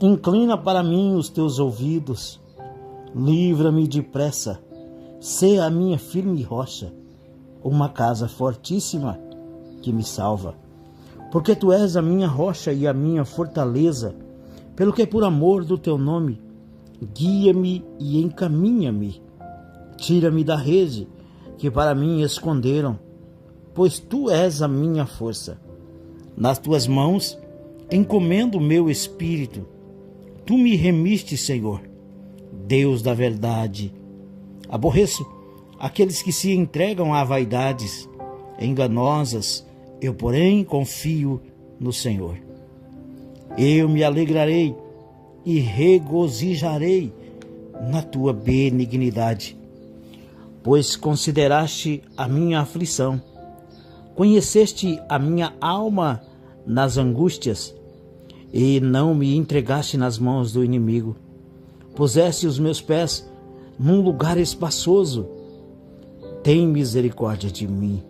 Inclina para mim os teus ouvidos. Livra-me depressa. Sê a minha firme rocha, uma casa fortíssima que me salva. Porque tu és a minha rocha e a minha fortaleza, pelo que por amor do teu nome, guia-me e encaminha-me. Tira-me da rede que para mim esconderam, pois tu és a minha força. Nas tuas mãos encomendo o meu espírito. Tu me remiste, Senhor, Deus da verdade. Aborreço aqueles que se entregam a vaidades enganosas, eu, porém, confio no Senhor. Eu me alegrarei e regozijarei na tua benignidade, pois consideraste a minha aflição, conheceste a minha alma nas angústias, e não me entregaste nas mãos do inimigo. Puseste os meus pés num lugar espaçoso. Tem misericórdia de mim,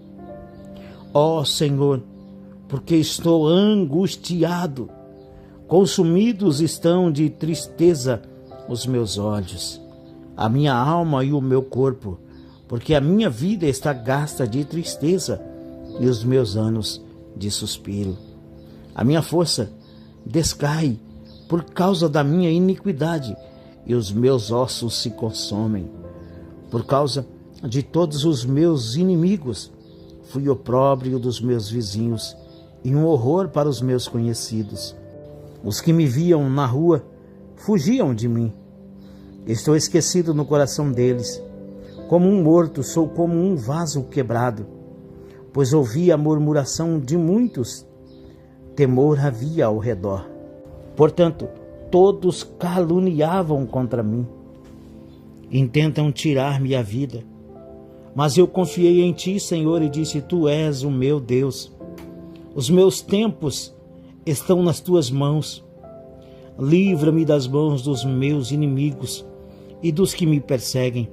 ó Senhor, porque estou angustiado. Consumidos estão de tristeza os meus olhos, a minha alma e o meu corpo, porque a minha vida está gasta de tristeza e os meus anos de suspiro. A minha força descai por causa da minha iniquidade e os meus ossos se consomem. Por causa de todos os meus inimigos, fui opróbrio dos meus vizinhos e um horror para os meus conhecidos. Os que me viam na rua fugiam de mim. Estou esquecido no coração deles. Como um morto, sou como um vaso quebrado, pois ouvi a murmuração de muitos. Temor havia ao redor. Portanto, todos caluniavam contra mim. Intentam tirar-me a vida. Mas eu confiei em ti, Senhor, e disse: tu és o meu Deus. Os meus tempos estão nas tuas mãos. Livra-me das mãos dos meus inimigos e dos que me perseguem.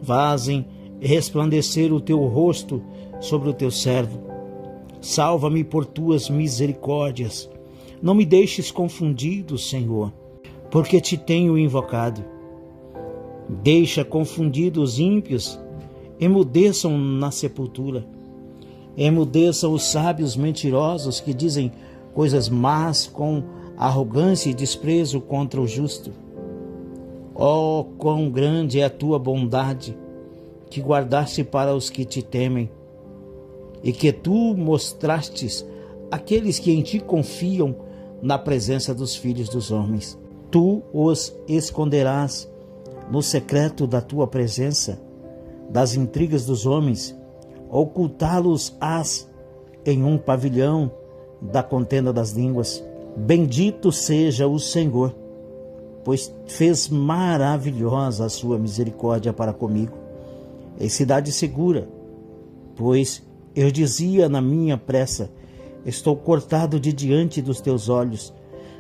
Fazem resplandecer o teu rosto sobre o teu servo. Salva-me por tuas misericórdias. Não me deixes confundido, Senhor, porque te tenho invocado. Deixa confundidos os ímpios, emudeçam na sepultura. Emudeçam os sábios mentirosos que dizem coisas más com arrogância e desprezo contra o justo. Oh, quão grande é a tua bondade, que guardaste para os que te temem, e que tu mostrastes àqueles que em ti confiam na presença dos filhos dos homens. Tu os esconderás no secreto da tua presença, das intrigas dos homens, ocultá-los-ás em um pavilhão da contenda das línguas. Bendito seja o Senhor, pois fez maravilhosa a sua misericórdia para comigo. Em cidade segura, pois eu dizia na minha pressa: estou cortado de diante dos teus olhos.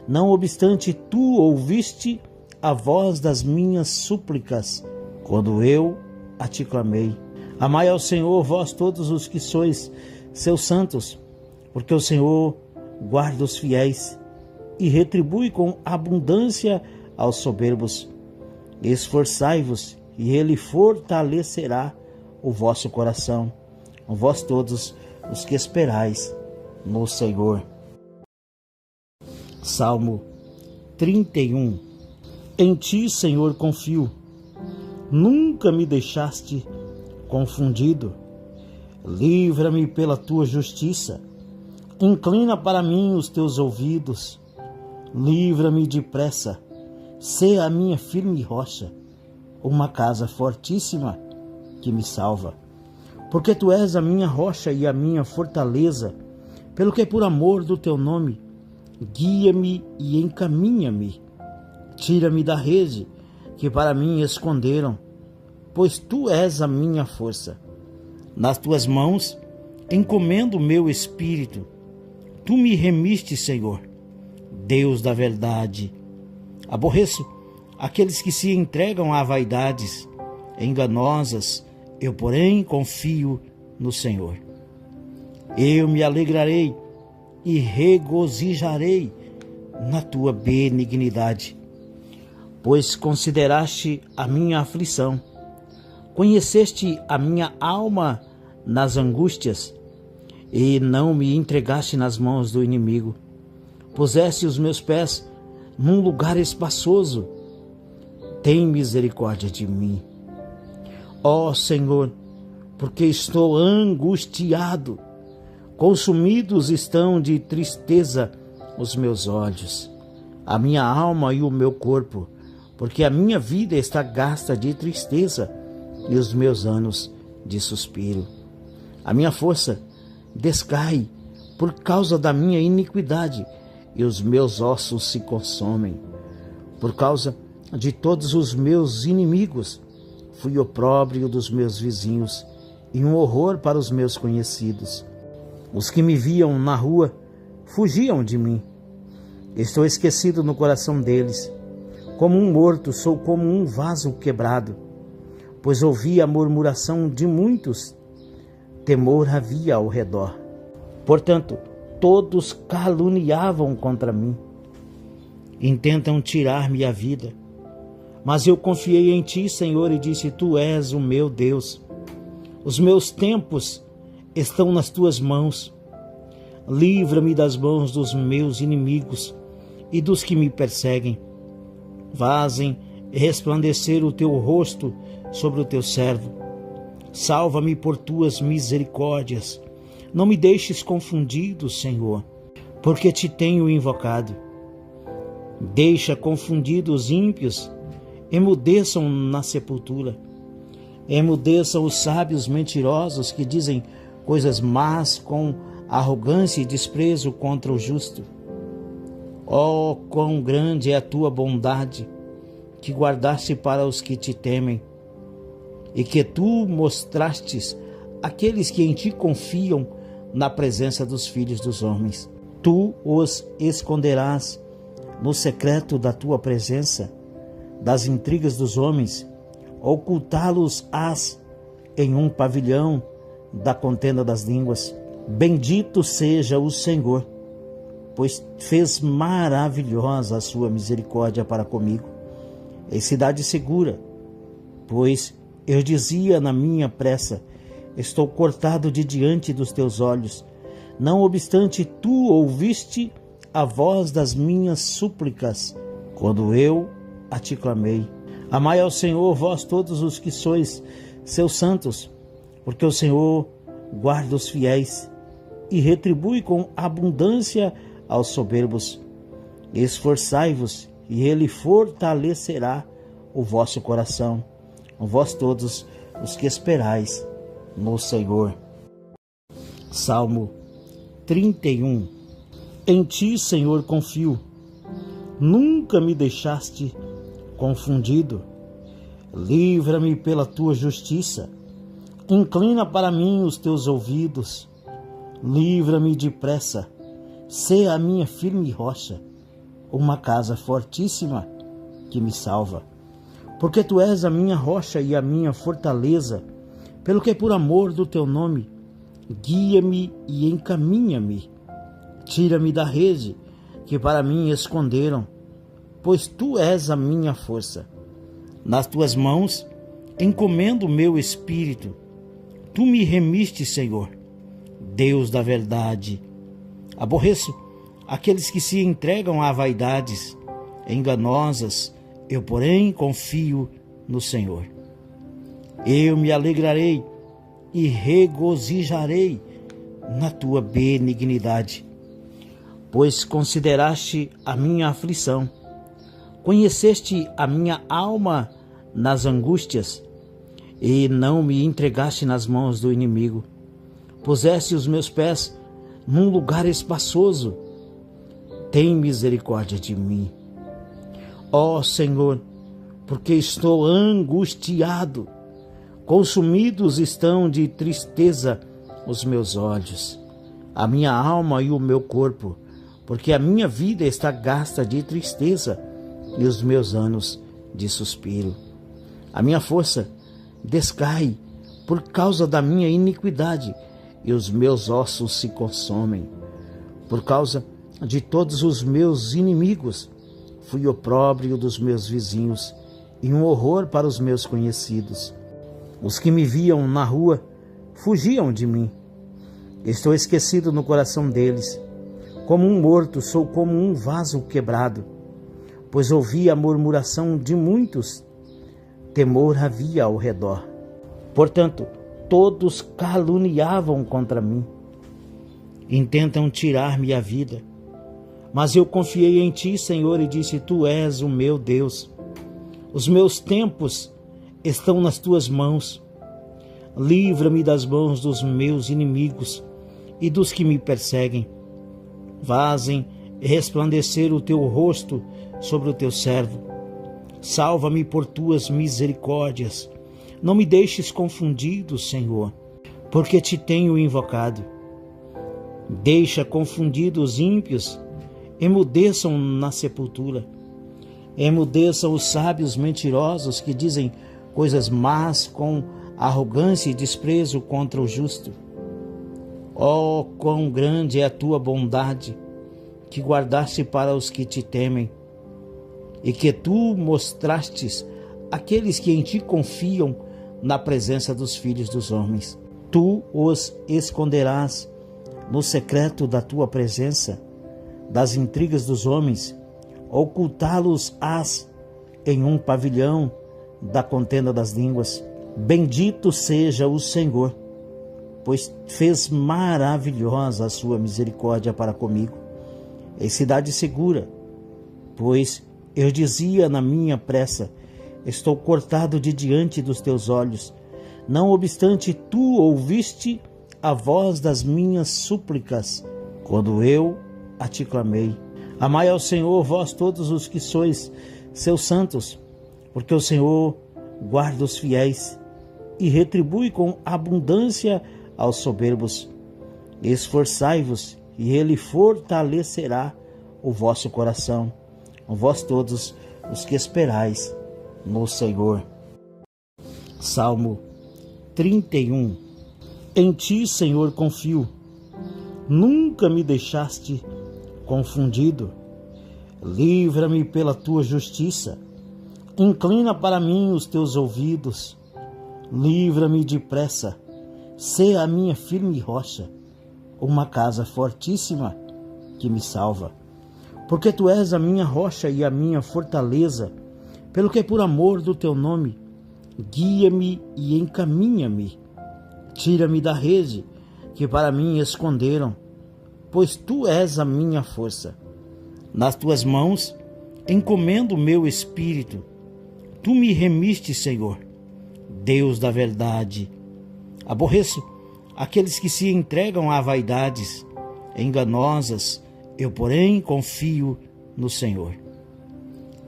Não obstante, tu ouviste a voz das minhas súplicas, quando eu a te clamei. Amai ao Senhor, vós todos os que sois seus santos, porque o Senhor guarda os fiéis e retribui com abundância aos soberbos. Esforçai-vos, e ele fortalecerá o vosso coração, vós todos os que esperais no Senhor. Salmo 31. Em ti, Senhor, confio. Nunca me deixaste confundido. Livra-me pela tua justiça. Inclina para mim os teus ouvidos. Livra-me depressa. Sê a minha firme rocha, uma casa fortíssima que me salva. Porque tu és a minha rocha e a minha fortaleza, pelo que por amor do teu nome, guia-me e encaminha-me. Tira-me da rede que para mim esconderam, pois tu és a minha força. Nas tuas mãos encomendo o meu espírito. Tu me remiste, Senhor, Deus da verdade. Aborreço aqueles que se entregam a vaidades enganosas, eu, porém, confio no Senhor. Eu me alegrarei e regozijarei na tua benignidade, pois consideraste a minha aflição, conheceste a minha alma nas angústias, e não me entregaste nas mãos do inimigo. Puseste os meus pés num lugar espaçoso. Tem misericórdia de mim, ó Senhor, porque estou angustiado. Consumidos estão de tristeza os meus olhos, a minha alma e o meu corpo, porque a minha vida está gasta de tristeza e os meus anos de suspiro. A minha força descai por causa da minha iniquidade, e os meus ossos se consomem. Por causa de todos os meus inimigos, fui opróbrio dos meus vizinhos e um horror para os meus conhecidos. Os que me viam na rua fugiam de mim. Estou esquecido no coração deles. Como um morto, sou como um vaso quebrado, pois ouvi a murmuração de muitos. Temor havia ao redor. Portanto, todos caluniavam contra mim. Intentam tirar-me a vida. Mas eu confiei em ti, Senhor, e disse: tu és o meu Deus. Os meus tempos estão nas tuas mãos. Livra-me das mãos dos meus inimigos e dos que me perseguem. Fazem resplandecer o teu rosto sobre o teu servo. Salva-me por tuas misericórdias. Não me deixes confundido, Senhor, porque te tenho invocado. Deixa confundidos os ímpios, emudeçam na sepultura. Emudeçam os sábios mentirosos que dizem coisas más com arrogância e desprezo contra o justo. Oh, quão grande é a tua bondade, que guardaste para os que te temem, e que tu mostrastes àqueles que em ti confiam na presença dos filhos dos homens. Tu os esconderás no secreto da tua presença, das intrigas dos homens, ocultá-los-ás em um pavilhão da contenda das línguas. Bendito seja o Senhor, pois fez maravilhosa a sua misericórdia para comigo. Em cidade segura, pois eu dizia na minha pressa: estou cortado de diante dos teus olhos. Não obstante, tu ouviste a voz das minhas súplicas, quando eu a te clamei. Amai ao Senhor, vós todos os que sois seus santos, porque o Senhor guarda os fiéis e retribui com abundância aos soberbos. Esforçai-vos, e ele fortalecerá o vosso coração, vós todos os que esperais no Senhor. Salmo 31. Em ti, Senhor, confio. Nunca me deixaste confundido. Livra-me pela tua justiça. Inclina para mim os teus ouvidos. Livra-me depressa. Sê a minha firme rocha, uma casa fortíssima que me salva. Porque tu és a minha rocha e a minha fortaleza, pelo que por amor do teu nome, guia-me e encaminha-me. Tira-me da rede que para mim esconderam, pois tu és a minha força. Nas tuas mãos encomendo o meu espírito. Tu me remiste, Senhor, Deus da verdade. Aborreço aqueles que se entregam a vaidades enganosas, eu, porém, confio no Senhor. Eu me alegrarei e regozijarei na tua benignidade, pois consideraste a minha aflição, conheceste a minha alma nas angústias, e não me entregaste nas mãos do inimigo. Puseste os meus pés num lugar espaçoso. Tem misericórdia de mim, ó Senhor, porque estou angustiado. Consumidos estão de tristeza os meus olhos, a minha alma e o meu corpo, porque a minha vida está gasta de tristeza e os meus anos de suspiro. A minha força descai por causa da minha iniquidade e os meus ossos se consomem. Por causa de todos os meus inimigos, fui opróbrio dos meus vizinhos e um horror para os meus conhecidos. Os que me viam na rua fugiam de mim. Estou esquecido no coração deles. Como um morto, sou como um vaso quebrado, pois ouvi a murmuração de muitos. Temor havia ao redor. Portanto, todos caluniavam contra mim. Intentam tirar-me a vida. Mas eu confiei em ti, Senhor, e disse: Tu és o meu Deus. Os meus tempos estão nas tuas mãos. Livra-me das mãos dos meus inimigos e dos que me perseguem. Fazem resplandecer o teu rosto sobre o teu servo. Salva-me por tuas misericórdias. Não me deixes confundido, Senhor, porque te tenho invocado. Deixa confundidos os ímpios, emudeçam na sepultura. Emudeçam os sábios mentirosos que dizem coisas más com arrogância e desprezo contra o justo. Oh, quão grande é a tua bondade, que guardaste para os que te temem, e que tu mostrastes àqueles que em ti confiam na presença dos filhos dos homens. Tu os esconderás no secreto da tua presença, das intrigas dos homens, ocultá-los-ás em um pavilhão da contenda das línguas. Bendito seja o Senhor, pois fez maravilhosa a sua misericórdia para comigo. Em cidade segura, pois eu dizia na minha pressa: estou cortado de diante dos teus olhos. Não obstante, tu ouviste a voz das minhas súplicas, quando eu a te clamei. Amai ao Senhor, vós todos os que sois seus santos, porque o Senhor guarda os fiéis e retribui com abundância aos soberbos. Esforçai-vos, e ele fortalecerá o vosso coração, vós todos os que esperais no Senhor. Salmo 31. Em ti, Senhor, confio. Nunca me deixaste confundido. Livra-me pela tua justiça. Inclina para mim os teus ouvidos. Livra-me depressa. Sê a minha firme rocha, uma casa fortíssima que me salva. Porque tu és a minha rocha e a minha fortaleza, pelo que por amor do teu nome, guia-me e encaminha-me. Tira-me da rede que para mim esconderam, pois tu és a minha força. Nas tuas mãos encomendo o meu espírito. Tu me remiste, Senhor, Deus da verdade. Aborreço aqueles que se entregam a vaidades enganosas, eu, porém, confio no Senhor.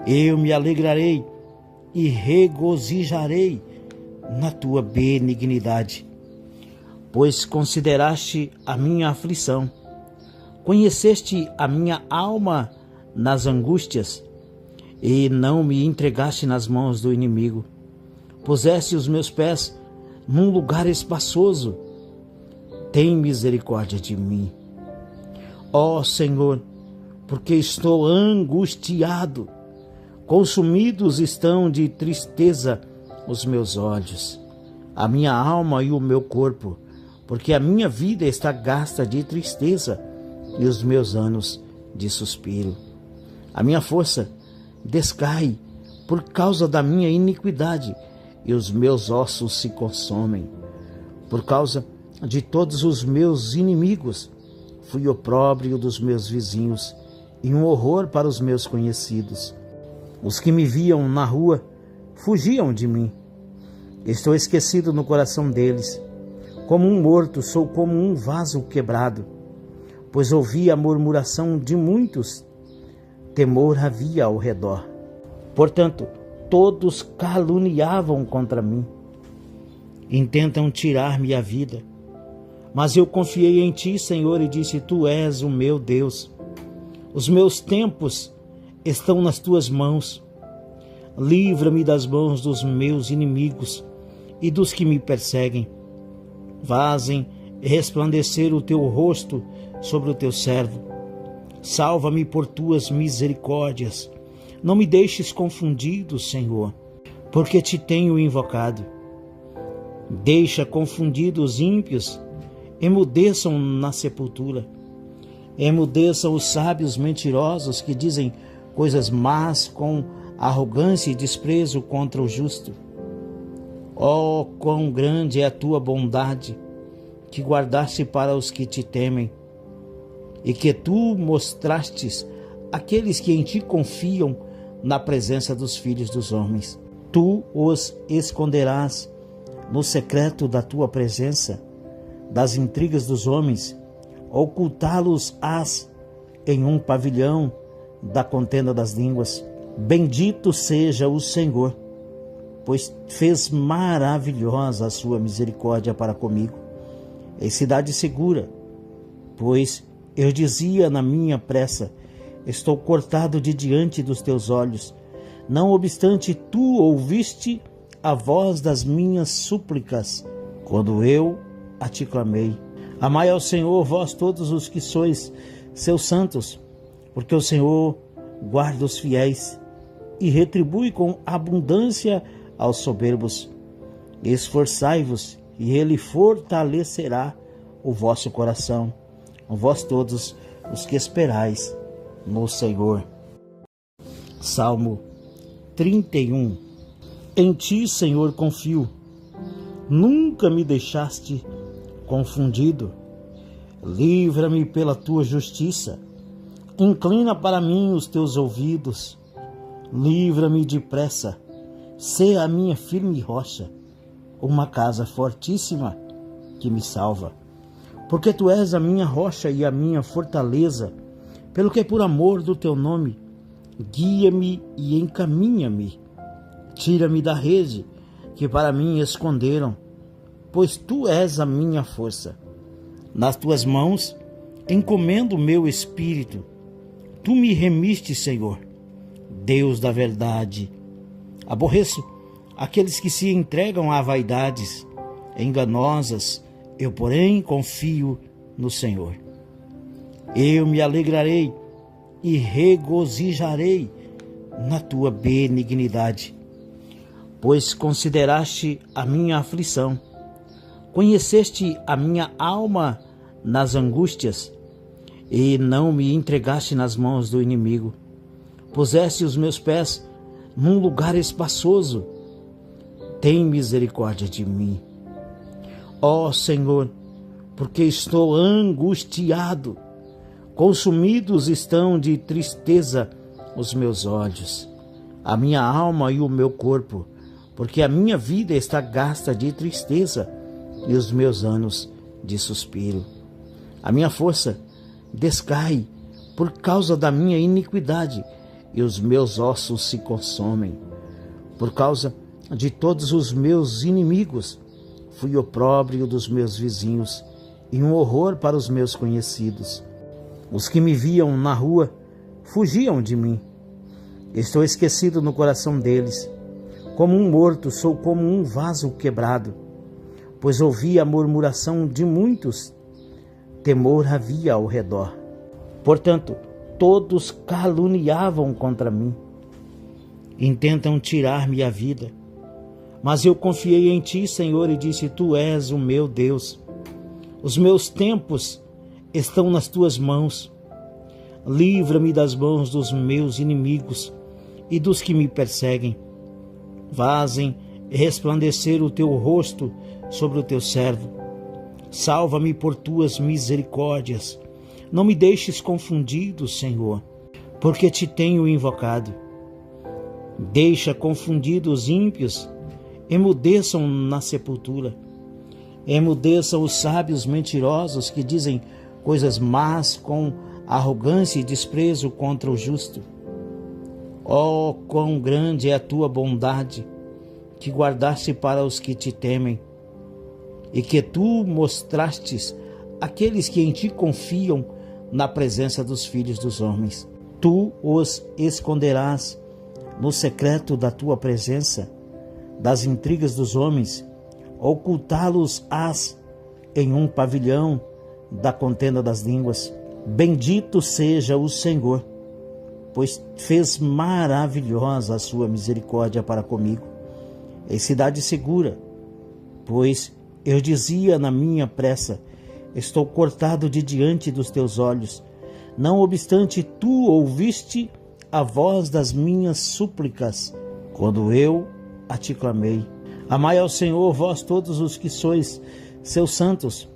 Eu me alegrarei e regozijarei na tua benignidade, pois consideraste a minha aflição, conheceste a minha alma nas angústias, e não me entregaste nas mãos do inimigo. Puseste os meus pés num lugar espaçoso. Tem misericórdia de mim, ó Senhor, porque estou angustiado. Consumidos estão de tristeza os meus olhos, a minha alma e o meu corpo, porque a minha vida está gasta de tristeza e os meus anos de suspiro. A minha força descai por causa da minha iniquidade e os meus ossos se consomem. Por causa de todos os meus inimigos, fui opróbrio dos meus vizinhos e um horror para os meus conhecidos. Os que me viam na rua fugiam de mim. Estou esquecido no coração deles. Como um morto, sou como um vaso quebrado, pois ouvi a murmuração de muitos. Temor havia ao redor. Portanto, todos caluniavam contra mim. Intentam tirar-me a vida. Mas eu confiei em ti, Senhor, e disse: Tu és o meu Deus. Os meus tempos estão nas tuas mãos. Livra-me das mãos dos meus inimigos e dos que me perseguem. Fazem resplandecer o teu rosto sobre o teu servo. Salva-me por tuas misericórdias. Não me deixes confundido, Senhor, porque te tenho invocado. Deixa confundidos os ímpios, emudeçam na sepultura. Emudeçam os sábios mentirosos que dizem coisas más com arrogância e desprezo contra o justo. Oh, quão grande é a tua bondade, que guardaste para os que te temem, e que tu mostrastes àqueles que em ti confiam na presença dos filhos dos homens. Tu os esconderás no secreto da tua presença, das intrigas dos homens, ocultá-los-ás em um pavilhão da contenda das línguas. Bendito seja o Senhor, pois fez maravilhosa a sua misericórdia para comigo. Em cidade segura, pois eu dizia na minha pressa: estou cortado de diante dos teus olhos. Não obstante, tu ouviste a voz das minhas súplicas, quando eu a te clamei. Amai ao Senhor, vós todos os que sois seus santos, porque o Senhor guarda os fiéis e retribui com abundância aos soberbos. Esforçai-vos, e ele fortalecerá o vosso coração, vós todos os que esperais no Senhor. Salmo 31. Em ti, Senhor, confio. Nunca me deixaste confundido. Livra-me pela tua justiça. Inclina para mim os teus ouvidos. Livra-me depressa. Sê a minha firme rocha, uma casa fortíssima que me salva. Porque tu és a minha rocha e a minha fortaleza, pelo que por amor do teu nome, guia-me e encaminha-me. Tira-me da rede que para mim esconderam, pois tu és a minha força. Nas tuas mãos encomendo o meu espírito. Tu me remiste, Senhor, Deus da verdade. Aborreço aqueles que se entregam a vaidades enganosas, eu, porém, confio no Senhor. Eu me alegrarei e regozijarei na tua benignidade, pois consideraste a minha aflição, conheceste a minha alma nas angústias, e não me entregaste nas mãos do inimigo. Puseste os meus pés num lugar espaçoso. Tem misericórdia de mim, ó Senhor, porque estou angustiado. Consumidos estão de tristeza os meus olhos, a minha alma e o meu corpo, porque a minha vida está gasta de tristeza e os meus anos de suspiro. A minha força descai por causa da minha iniquidade e os meus ossos se consomem. Por causa de todos os meus inimigos, fui opróbrio dos meus vizinhos e um horror para os meus conhecidos. Os que me viam na rua fugiam de mim. Estou esquecido no coração deles. Como um morto, sou como um vaso quebrado, pois ouvi a murmuração de muitos. Temor havia ao redor. Portanto, todos caluniavam contra mim. Intentam tirar-me a vida. Mas eu confiei em ti, Senhor, e disse: Tu és o meu Deus. Os meus tempos estão nas tuas mãos. Livra-me das mãos dos meus inimigos e dos que me perseguem. Fazem resplandecer o teu rosto sobre o teu servo. Salva-me por tuas misericórdias. Não me deixes confundido, Senhor, porque te tenho invocado. Deixa confundidos os ímpios, emudeçam na sepultura. Emudeçam os sábios mentirosos que dizem coisas más com arrogância e desprezo contra o justo. Oh, quão grande é a tua bondade, que guardaste para os que te temem, e que tu mostrastes àqueles que em ti confiam na presença dos filhos dos homens. Tu os esconderás no secreto da tua presença, das intrigas dos homens, ocultá-los-ás em um pavilhão da contenda das línguas. Bendito seja o Senhor, pois fez maravilhosa a sua misericórdia para comigo. Em cidade segura, pois eu dizia na minha pressa: estou cortado de diante dos teus olhos. Não obstante, tu ouviste a voz das minhas súplicas, quando eu a te clamei. Amai ao Senhor, vós todos os que sois seus santos,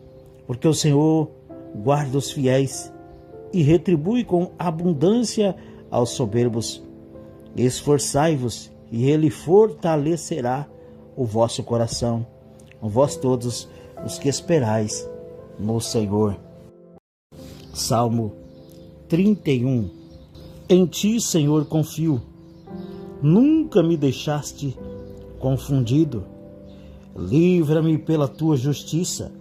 porque o Senhor guarda os fiéis e retribui com abundância aos soberbos. Esforçai-vos, e ele fortalecerá o vosso coração, vós todos os que esperais no Senhor. Salmo 31. Em ti, Senhor, confio. Nunca me deixaste confundido. Livra-me pela tua justiça.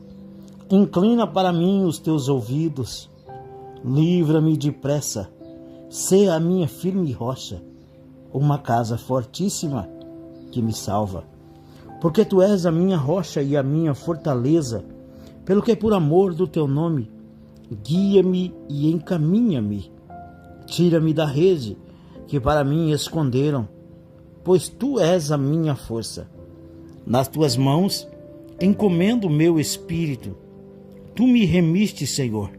Inclina para mim os teus ouvidos. Livra-me depressa. Sê a minha firme rocha, uma casa fortíssima que me salva. Porque tu és a minha rocha e a minha fortaleza, pelo que por amor do teu nome, guia-me e encaminha-me. Tira-me da rede que para mim esconderam, pois tu és a minha força. Nas tuas mãos encomendo o meu espírito. Tu me remiste, Senhor,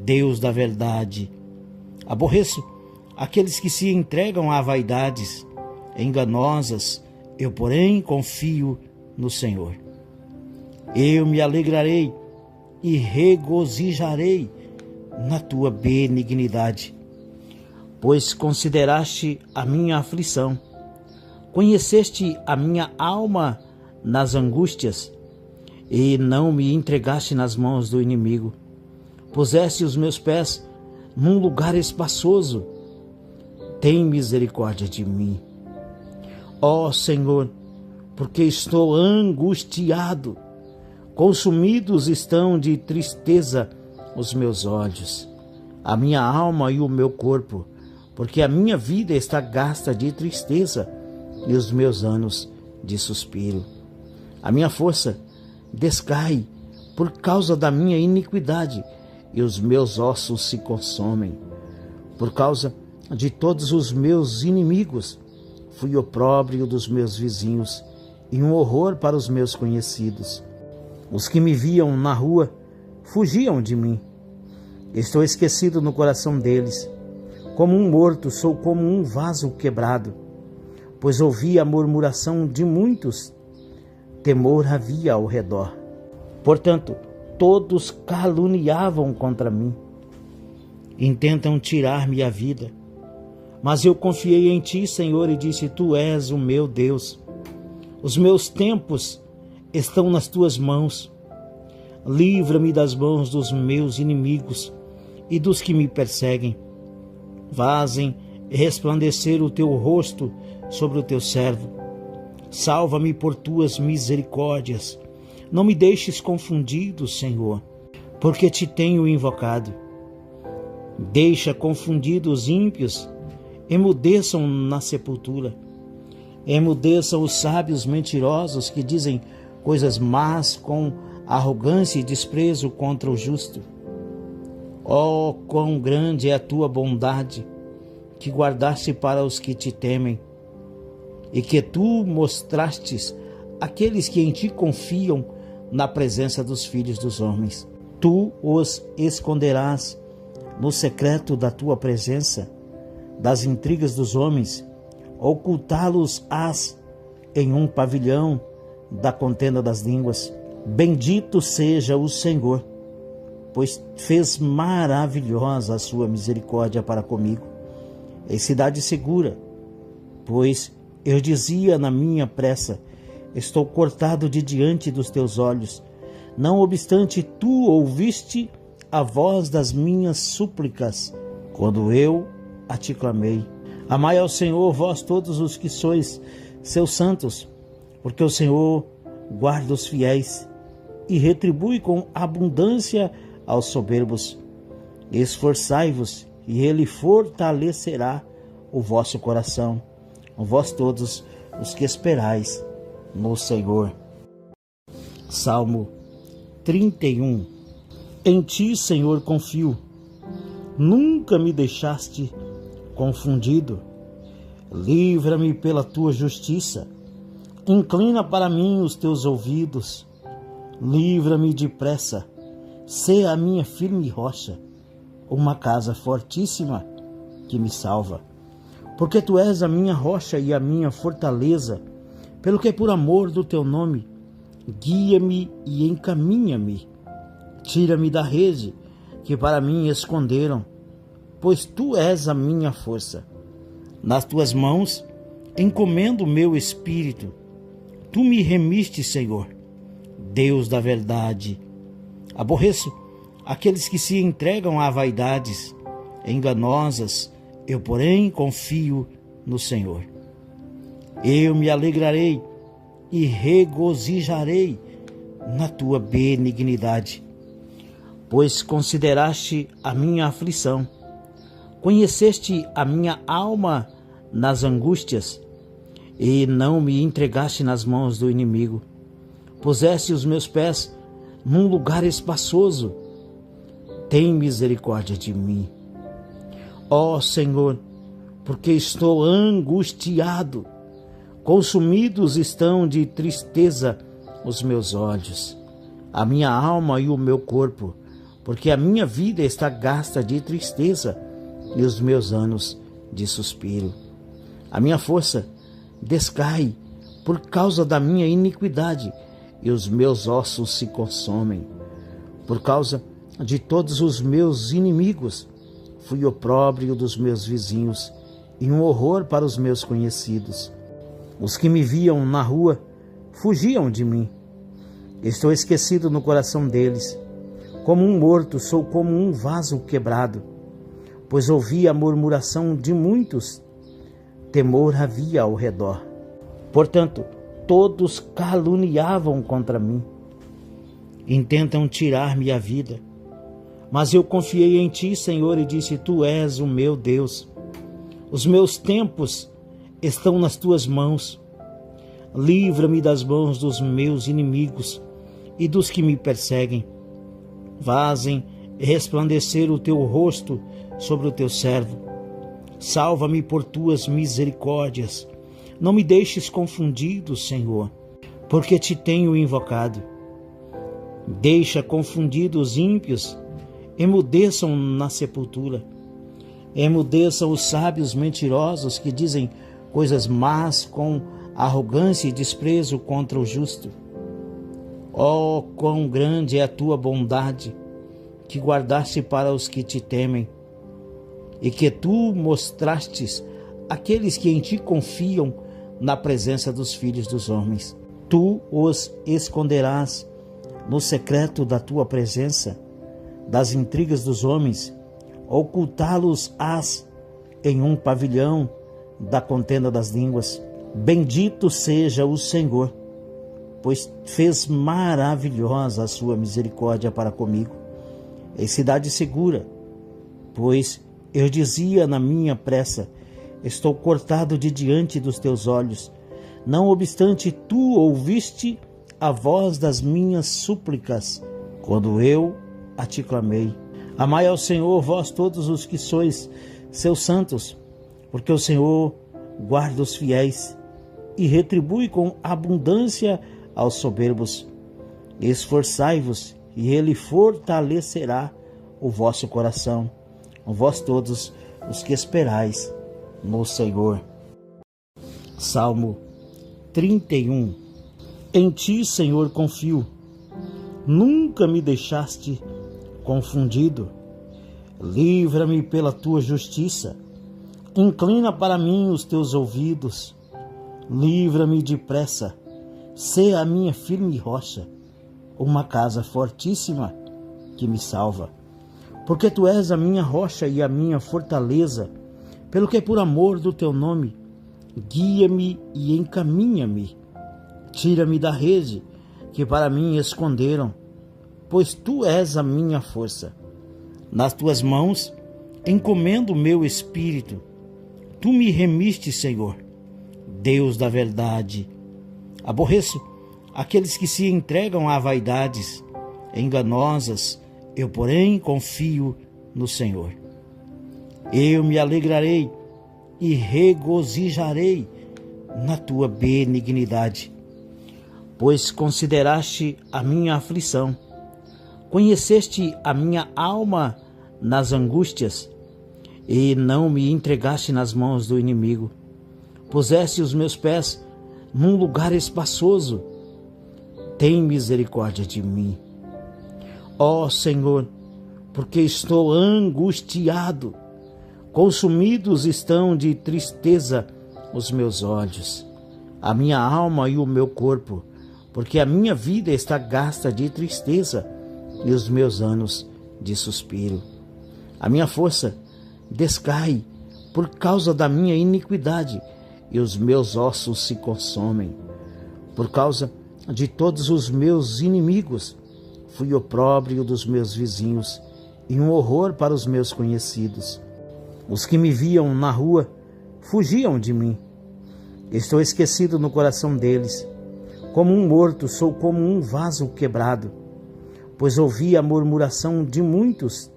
Deus da verdade. Aborreço aqueles que se entregam a vaidades enganosas, eu, porém, confio no Senhor. Eu me alegrarei e regozijarei na tua benignidade, pois consideraste a minha aflição, conheceste a minha alma nas angústias, e não me entregaste nas mãos do inimigo. Puseste os meus pés num lugar espaçoso. Tem misericórdia de mim, ó Senhor, porque estou angustiado. Consumidos estão de tristeza os meus olhos, a minha alma e o meu corpo, porque a minha vida está gasta de tristeza e os meus anos de suspiro. A minha força descai por causa da minha iniquidade, e os meus ossos se consomem. Por causa de todos os meus inimigos, fui opróbrio dos meus vizinhos e um horror para os meus conhecidos. Os que me viam na rua fugiam de mim. Estou esquecido no coração deles. Como um morto, sou como um vaso quebrado, pois ouvi a murmuração de muitos. Temor havia ao redor. Portanto, todos caluniavam contra mim. Intentam tirar-me a vida. Mas eu confiei em ti, Senhor, e disse: tu és o meu Deus. Os meus tempos estão nas tuas mãos. Livra-me das mãos dos meus inimigos e dos que me perseguem. Fazem resplandecer o teu rosto sobre o teu servo. Salva-me por tuas misericórdias. Não me deixes confundido, Senhor, porque te tenho invocado. Deixa confundidos os ímpios, emudeçam na sepultura. Emudeçam os sábios mentirosos que dizem coisas más com arrogância e desprezo contra o justo. Oh, quão grande é a tua bondade, que guardaste para os que te temem, e que tu mostrastes aqueles que em ti confiam na presença dos filhos dos homens. Tu os esconderás no secreto da tua presença, das intrigas dos homens, ocultá-los-ás em um pavilhão da contenda das línguas. Bendito seja o Senhor, pois fez maravilhosa a sua misericórdia para comigo. Em cidade segura, pois eu dizia na minha pressa: estou cortado de diante dos teus olhos. Não obstante, tu ouviste a voz das minhas súplicas, quando eu a te clamei. Amai ao Senhor, vós todos os que sois seus santos, porque o Senhor guarda os fiéis e retribui com abundância aos soberbos. Esforçai-vos, e ele fortalecerá o vosso coração, vós todos os que esperais no Senhor. Salmo 31. Em ti, Senhor, confio. Nunca me deixaste confundido. Livra-me pela tua justiça. Inclina para mim os teus ouvidos. Livra-me depressa. Sê a minha firme rocha, uma casa fortíssima que me salva. Porque tu és a minha rocha e a minha fortaleza, pelo que por amor do teu nome, guia-me e encaminha-me. Tira-me da rede que para mim esconderam, pois tu és a minha força. Nas tuas mãos encomendo o meu espírito. Tu me remiste, Senhor, Deus da verdade. Aborreço aqueles que se entregam a vaidades enganosas, eu, porém, confio no Senhor. Eu me alegrarei e regozijarei na tua benignidade, pois consideraste a minha aflição, conheceste a minha alma nas angústias, e não me entregaste nas mãos do inimigo. Puseste os meus pés num lugar espaçoso. Tem misericórdia de mim, ó Senhor, porque estou angustiado. Consumidos estão de tristeza os meus olhos, a minha alma e o meu corpo, porque a minha vida está gasta de tristeza e os meus anos de suspiro. A minha força descai por causa da minha iniquidade e os meus ossos se consomem. Por causa de todos os meus inimigos, fui opróbrio dos meus vizinhos e um horror para os meus conhecidos. Os que me viam na rua fugiam de mim. Estou esquecido no coração deles. Como um morto, sou como um vaso quebrado, pois ouvi a murmuração de muitos. Temor havia ao redor. Portanto, todos caluniavam contra mim. Intentam tirar-me a vida. Mas eu confiei em ti, Senhor, e disse: tu és o meu Deus. Os meus tempos estão nas tuas mãos. Livra-me das mãos dos meus inimigos e dos que me perseguem. Fazem resplandecer o teu rosto sobre o teu servo. Salva-me por tuas misericórdias. Não me deixes confundido, Senhor, porque te tenho invocado. Deixa confundidos os ímpios, emudeçam na sepultura. Emudeçam os sábios mentirosos que dizem coisas más com arrogância e desprezo contra o justo. Oh, quão grande é a tua bondade, que guardaste para os que te temem, e que tu mostrastes aqueles que em ti confiam na presença dos filhos dos homens. Tu os esconderás no secreto da tua presença, das intrigas dos homens, ocultá-los-ás em um pavilhão da contenda das línguas. Bendito seja o Senhor, pois fez maravilhosa a sua misericórdia para comigo. Em cidade segura, pois eu dizia na minha pressa: estou cortado de diante dos teus olhos. Não obstante, tu ouviste a voz das minhas súplicas, quando eu a te clamei. Amai ao Senhor, vós todos os que sois seus santos, porque o Senhor guarda os fiéis e retribui com abundância aos soberbos. Esforçai-vos, e ele fortalecerá o vosso coração, vós todos os que esperais no Senhor. Salmo 31. Em ti, Senhor, confio. Nunca me deixaste confundido. Livra-me pela tua justiça. Inclina para mim os teus ouvidos. Livra-me depressa. Sê a minha firme rocha, uma casa fortíssima que me salva. Porque tu és a minha rocha e a minha fortaleza, pelo que por amor do teu nome, guia-me e encaminha-me. Tira-me da rede que para mim esconderam, pois tu és a minha força. Nas tuas mãos encomendo o meu espírito. Tu me remiste, Senhor, Deus da verdade. Aborreço aqueles que se entregam a vaidades enganosas, eu, porém, confio no Senhor. Eu me alegrarei e regozijarei na tua benignidade, pois consideraste a minha aflição, conheceste a minha alma nas angústias, e não me entregaste nas mãos do inimigo. Puseste os meus pés num lugar espaçoso. Tem misericórdia de mim, ó Senhor, porque estou angustiado. Consumidos estão de tristeza os meus olhos, a minha alma e o meu corpo, porque a minha vida está gasta de tristeza e os meus anos de suspiro. A minha força descai por causa da minha iniquidade e os meus ossos se consomem. Por causa de todos os meus inimigos, fui opróbrio dos meus vizinhos e um horror para os meus conhecidos. Os que me viam na rua fugiam de mim. Estou esquecido no coração deles. Como um morto, sou como um vaso quebrado, pois ouvi a murmuração de muitos.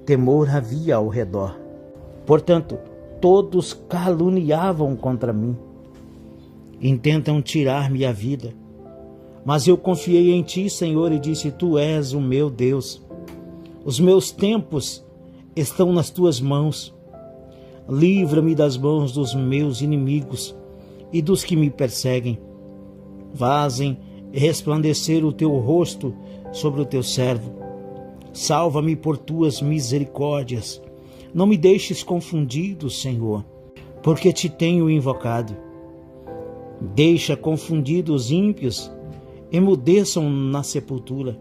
Temor havia ao redor. Portanto, todos caluniavam contra mim. Intentam tirar-me a vida. Mas eu confiei em ti, Senhor, e disse: tu és o meu Deus. Os meus tempos estão nas tuas mãos. Livra-me das mãos dos meus inimigos e dos que me perseguem. Fazem resplandecer o teu rosto sobre o teu servo. Salva-me por tuas misericórdias. Não me deixes confundido, Senhor, porque te tenho invocado. Deixa confundidos os ímpios, emudeçam na sepultura.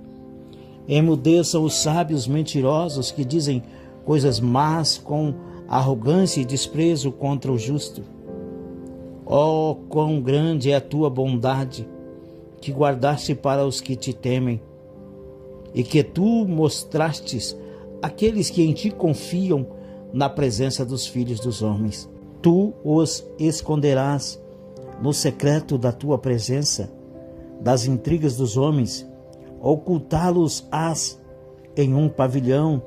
Emudeçam os sábios mentirosos que dizem coisas más com arrogância e desprezo contra o justo. Oh, quão grande é a tua bondade, que guardaste para os que te temem, e que tu mostrastes àqueles que em ti confiam na presença dos filhos dos homens. Tu os esconderás no secreto da tua presença, das intrigas dos homens, ocultá-los-ás em um pavilhão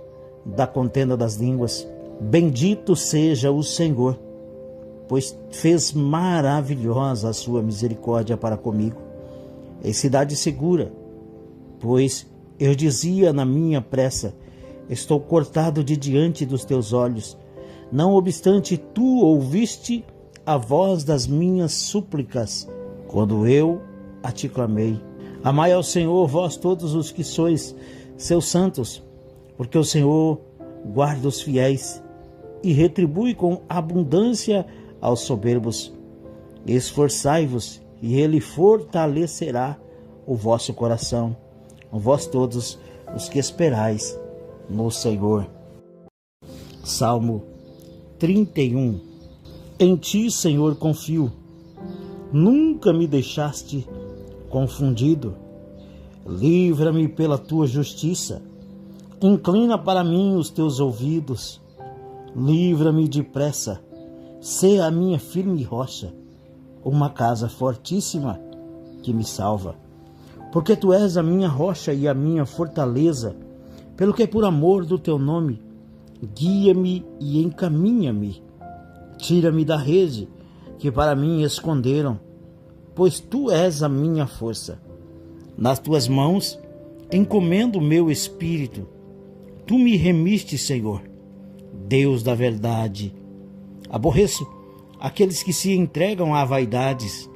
da contenda das línguas. Bendito seja o Senhor, pois fez maravilhosa a sua misericórdia para comigo, em cidade segura. Pois eu dizia na minha pressa: estou cortado de diante dos teus olhos. Não obstante, tu ouviste a voz das minhas súplicas, quando eu a te clamei. Amai ao Senhor, vós todos os que sois seus santos, porque o Senhor guarda os fiéis e retribui com abundância aos soberbos. Esforçai-vos, e ele fortalecerá o vosso coração, vós todos os que esperais no Senhor. Salmo 31. Em ti, Senhor, confio. Nunca me deixaste confundido. Livra-me pela tua justiça. Inclina para mim os teus ouvidos. Livra-me depressa. Sê a minha firme rocha, uma casa fortíssima que me salva. Porque tu és a minha rocha e a minha fortaleza, pelo que por amor do teu nome, guia-me e encaminha-me. Tira-me da rede que para mim esconderam, pois tu és a minha força. Nas tuas mãos encomendo o meu espírito. Tu me remiste, Senhor, Deus da verdade. Aborreço aqueles que se entregam a vaidades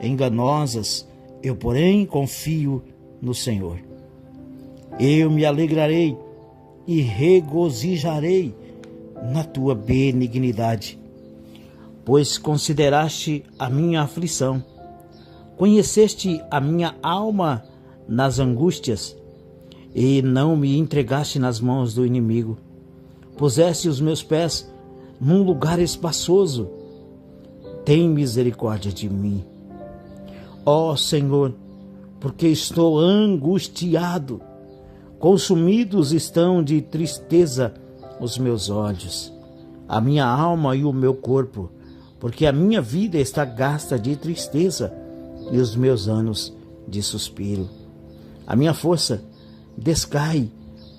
enganosas, eu, porém, confio no Senhor. Eu me alegrarei e regozijarei na tua benignidade, pois consideraste a minha aflição, conheceste a minha alma nas angústias, e não me entregaste nas mãos do inimigo. Puseste os meus pés num lugar espaçoso. Tem misericórdia de mim, ó Senhor, porque estou angustiado. Consumidos estão de tristeza os meus olhos, a minha alma e o meu corpo, porque a minha vida está gasta de tristeza e os meus anos de suspiro. A minha força descai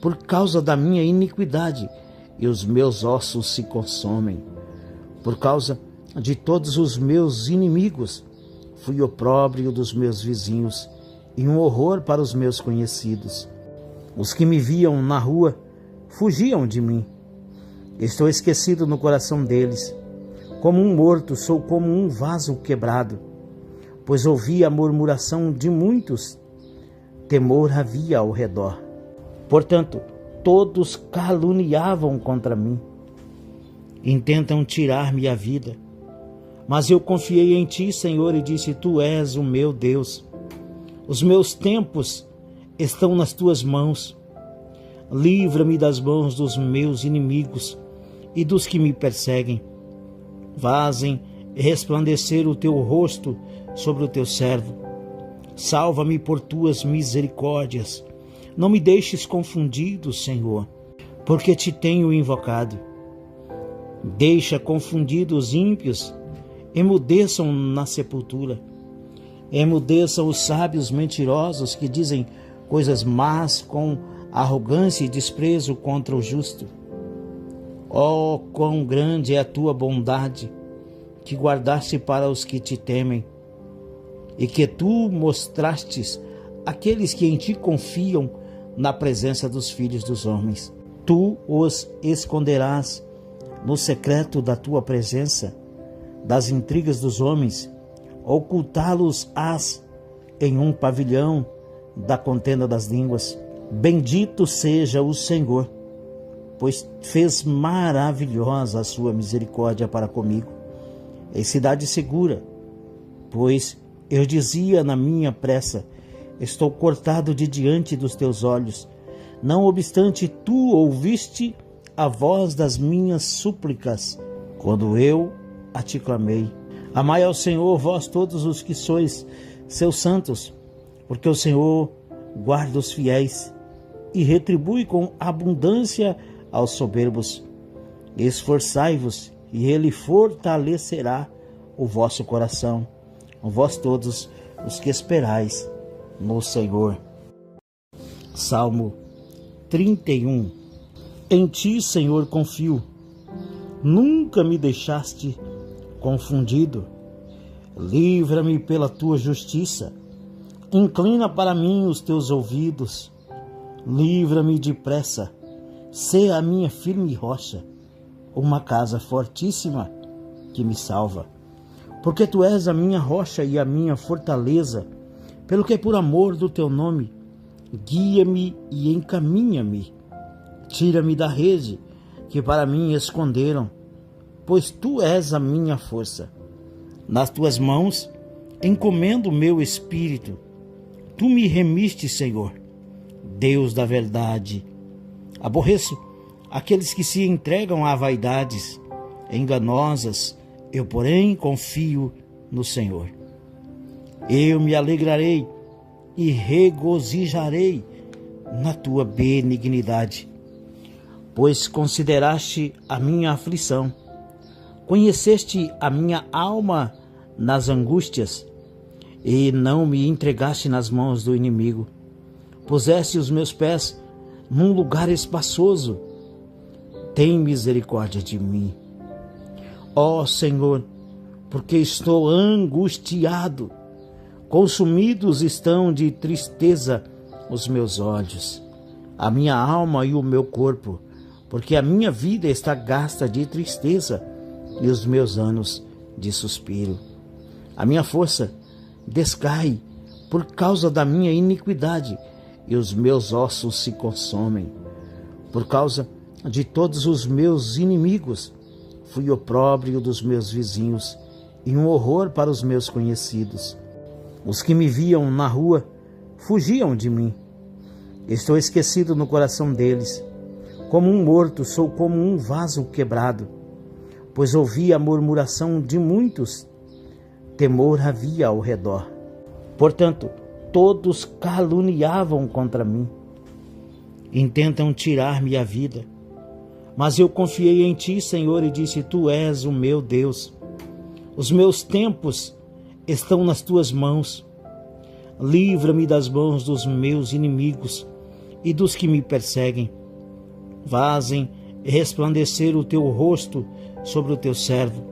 por causa da minha iniquidade e os meus ossos se consomem. Por causa de todos os meus inimigos, fui opróbrio dos meus vizinhos e um horror para os meus conhecidos. Os que me viam na rua fugiam de mim. Estou esquecido no coração deles. Como um morto, sou como um vaso quebrado, pois ouvi a murmuração de muitos. Temor havia ao redor. Portanto, todos caluniavam contra mim. Intentam tirar-me a vida. Mas eu confiei em ti, Senhor, e disse: Tu és o meu Deus. Os meus tempos estão nas tuas mãos. Livra-me das mãos dos meus inimigos e dos que me perseguem. Fazem resplandecer o teu rosto sobre o teu servo. Salva-me por tuas misericórdias. Não me deixes confundido, Senhor, porque te tenho invocado. Deixa confundidos os ímpios, emudeçam na sepultura. Emudeçam os sábios mentirosos que dizem coisas más com arrogância e desprezo contra o justo. Oh, quão grande é a tua bondade, que guardaste para os que te temem, e que tu mostrastes àqueles que em ti confiam na presença dos filhos dos homens. Tu os esconderás no secreto da tua presença, das intrigas dos homens, ocultá-los-ás em um pavilhão da contenda das línguas. Bendito seja o Senhor, pois fez maravilhosa a sua misericórdia para comigo. Em cidade segura, pois eu dizia na minha pressa: estou cortado de diante dos teus olhos. Não obstante, tu ouviste a voz das minhas súplicas, quando eu a te clamei. Amai ao Senhor, vós todos os que sois seus santos, porque o Senhor guarda os fiéis e retribui com abundância aos soberbos. Esforçai-vos, e ele fortalecerá o vosso coração, vós todos os que esperais no Senhor. Salmo 31. Em ti, Senhor, confio. Nunca me deixaste confundido. Livra-me pela tua justiça. Inclina para mim os teus ouvidos. Livra-me depressa. Sê a minha firme rocha, uma casa fortíssima que me salva. Porque tu és a minha rocha e a minha fortaleza, pelo que por amor do teu nome, guia-me e encaminha-me. Tira-me da rede que para mim esconderam, pois tu és a minha força. Nas tuas mãos encomendo o meu espírito. Tu me remiste, Senhor, Deus da verdade. Aborreço aqueles que se entregam a vaidades enganosas, eu, porém, confio no Senhor. Eu me alegrarei e regozijarei na tua benignidade, pois consideraste a minha aflição, conheceste a minha alma nas angústias, e não me entregaste nas mãos do inimigo. Puseste os meus pés num lugar espaçoso. Tem misericórdia de mim, ó Senhor, porque estou angustiado. Consumidos estão de tristeza os meus olhos, a minha alma e o meu corpo, porque a minha vida está gasta de tristeza e os meus anos de suspiro. A minha força descai por causa da minha iniquidade e os meus ossos se consomem. Por causa de todos os meus inimigos, fui opróbrio dos meus vizinhos e um horror para os meus conhecidos. Os que me viam na rua fugiam de mim. Estou esquecido no coração deles. Como um morto, sou como um vaso quebrado, pois ouvi a murmuração de muitos. Temor havia ao redor. Portanto, todos caluniavam contra mim. Intentam tirar-me a vida. Mas eu confiei em ti, Senhor, e disse: Tu és o meu Deus. Os meus tempos estão nas tuas mãos. Livra-me das mãos dos meus inimigos e dos que me perseguem. Fazem resplandecer o teu rosto sobre o teu servo.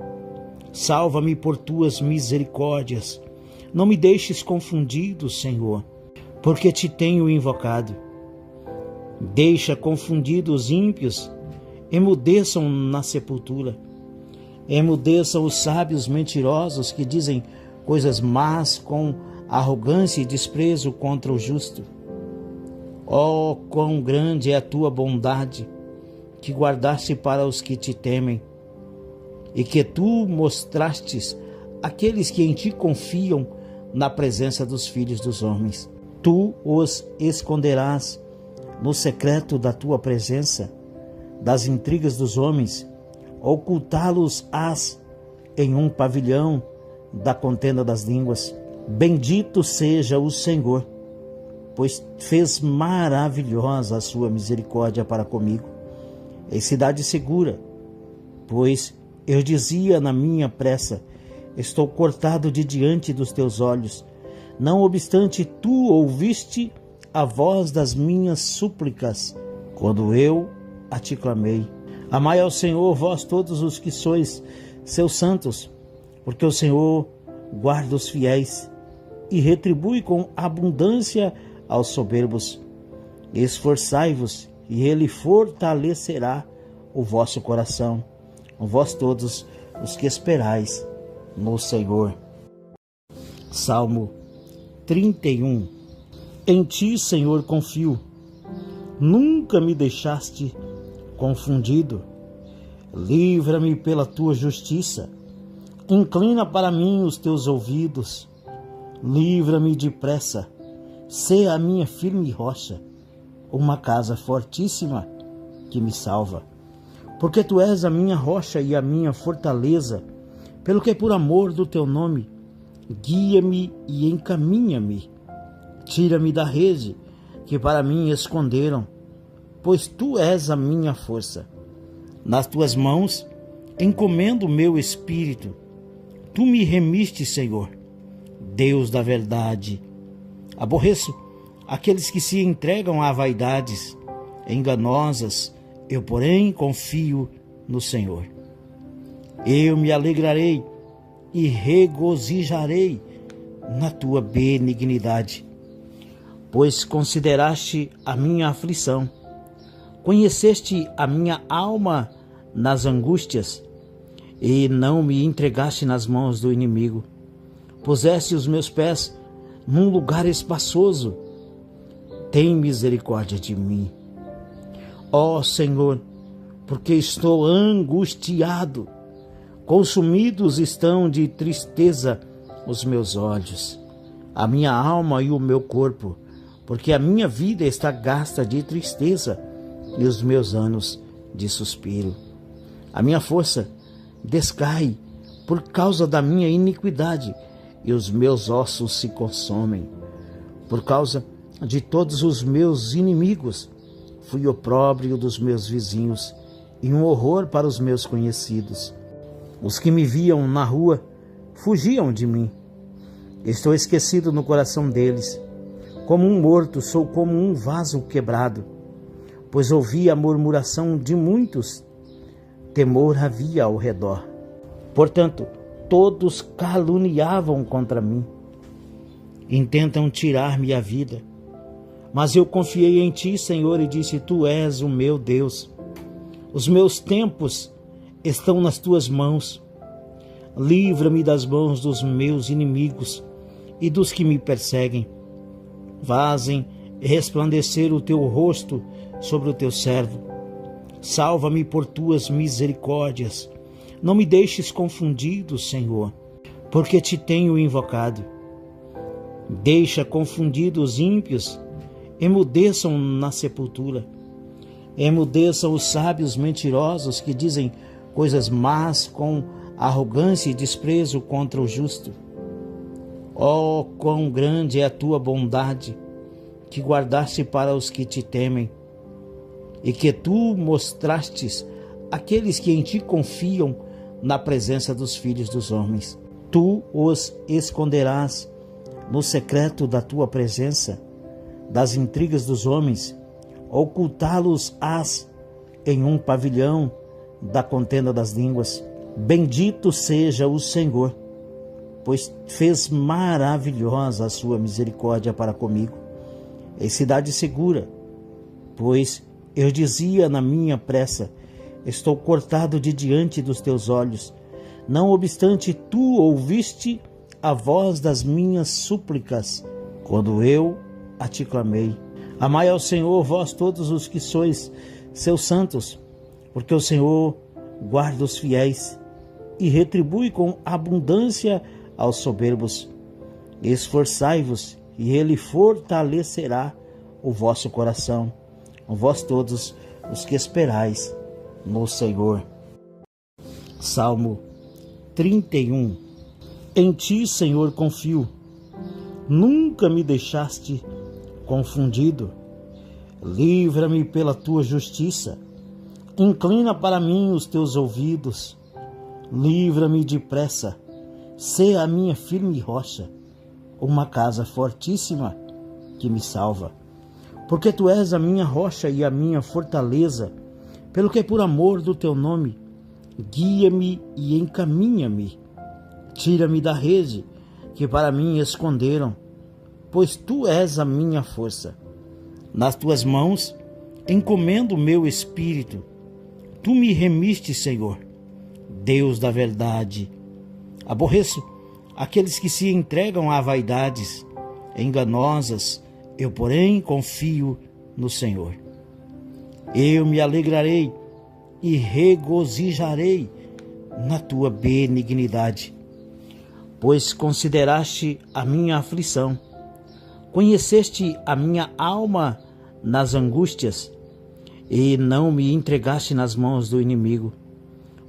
Salva-me por tuas misericórdias. Não me deixes confundido, Senhor, porque te tenho invocado. Deixa confundidos os ímpios, emudeçam na sepultura. Emudeçam os sábios mentirosos que dizem coisas más com arrogância e desprezo contra o justo. Oh, quão grande é a tua bondade, que guardaste para os que te temem, e que tu mostrastes àqueles que em ti confiam na presença dos filhos dos homens. Tu os esconderás no secreto da tua presença, das intrigas dos homens, ocultá-los-ás em um pavilhão da contenda das línguas. Bendito seja o Senhor, pois fez maravilhosa a sua misericórdia para comigo. Em cidade segura, pois eu dizia na minha pressa: estou cortado de diante dos teus olhos. Não obstante, tu ouviste a voz das minhas súplicas, quando eu a te clamei. Amai ao Senhor, vós todos os que sois seus santos, porque o Senhor guarda os fiéis e retribui com abundância aos soberbos. Esforçai-vos, e ele fortalecerá o vosso coração, vós todos os que esperais no Senhor. Salmo 31. Em ti, Senhor, confio. Nunca me deixaste confundido. Livra-me pela tua justiça. Inclina para mim os teus ouvidos. Livra-me depressa. Sê a minha firme rocha, uma casa fortíssima que me salva. Porque tu és a minha rocha e a minha fortaleza, pelo que por amor do teu nome, guia-me e encaminha-me. Tira-me da rede que para mim esconderam, pois tu és a minha força. Nas tuas mãos encomendo o meu espírito. Tu me remiste, Senhor, Deus da verdade. Aborreço aqueles que se entregam a vaidades enganosas, eu, porém, confio no Senhor. Eu me alegrarei e regozijarei na tua benignidade, pois consideraste a minha aflição, conheceste a minha alma nas angústias, e não me entregaste nas mãos do inimigo. Puseste os meus pés num lugar espaçoso. Tem misericórdia de mim, ó Senhor, porque estou angustiado. Consumidos estão de tristeza os meus olhos, a minha alma e o meu corpo, porque a minha vida está gasta de tristeza e os meus anos de suspiro. A minha força descai por causa da minha iniquidade e os meus ossos se consomem. Por causa de todos os meus inimigos, fui opróbrio dos meus vizinhos e um horror para os meus conhecidos. Os que me viam na rua fugiam de mim. Estou esquecido no coração deles. Como um morto, sou como um vaso quebrado, pois ouvi a murmuração de muitos. Temor havia ao redor. Portanto, todos caluniavam contra mim. Intentam tirar-me a vida. Mas eu confiei em ti, Senhor, e disse: Tu és o meu Deus. Os meus tempos estão nas tuas mãos. Livra-me das mãos dos meus inimigos e dos que me perseguem. Fazem resplandecer o teu rosto sobre o teu servo. Salva-me por tuas misericórdias. Não me deixes confundido, Senhor, porque te tenho invocado. Deixa confundidos os ímpios, emudeçam na sepultura. Emudeçam os sábios mentirosos que dizem coisas más com arrogância e desprezo contra o justo. Oh, quão grande é a tua bondade, que guardaste para os que te temem, e que tu mostrastes àqueles que em ti confiam na presença dos filhos dos homens. Tu os esconderás no secreto da tua presença, das intrigas dos homens, ocultá-los-ás em um pavilhão da contenda das línguas. Bendito seja o Senhor, pois fez maravilhosa a sua misericórdia para comigo. Em cidade segura, pois eu dizia na minha pressa: estou cortado de diante dos teus olhos. Não obstante, tu ouviste a voz das minhas súplicas, quando eu a te clamei. Amai ao Senhor, vós todos os que sois seus santos, porque o Senhor guarda os fiéis e retribui com abundância aos soberbos. Esforçai-vos, e ele fortalecerá o vosso coração, vós todos os que esperais no Senhor. Salmo 31. Em ti, Senhor, confio. Nunca me deixaste confundido. Livra-me pela tua justiça. Inclina para mim os teus ouvidos. Livra-me depressa. Sê a minha firme rocha, uma casa fortíssima que me salva. Porque tu és a minha rocha e a minha fortaleza, pelo que por amor do teu nome, guia-me e encaminha-me. Tira-me da rede que para mim esconderam, pois tu és a minha força. Nas tuas mãos encomendo o meu espírito. Tu me remiste, Senhor, Deus da verdade. Aborreço aqueles que se entregam a vaidades enganosas, eu, porém, confio no Senhor. Eu me alegrarei e regozijarei na tua benignidade, pois consideraste a minha aflição, conheceste a minha alma nas angústias, e não me entregaste nas mãos do inimigo.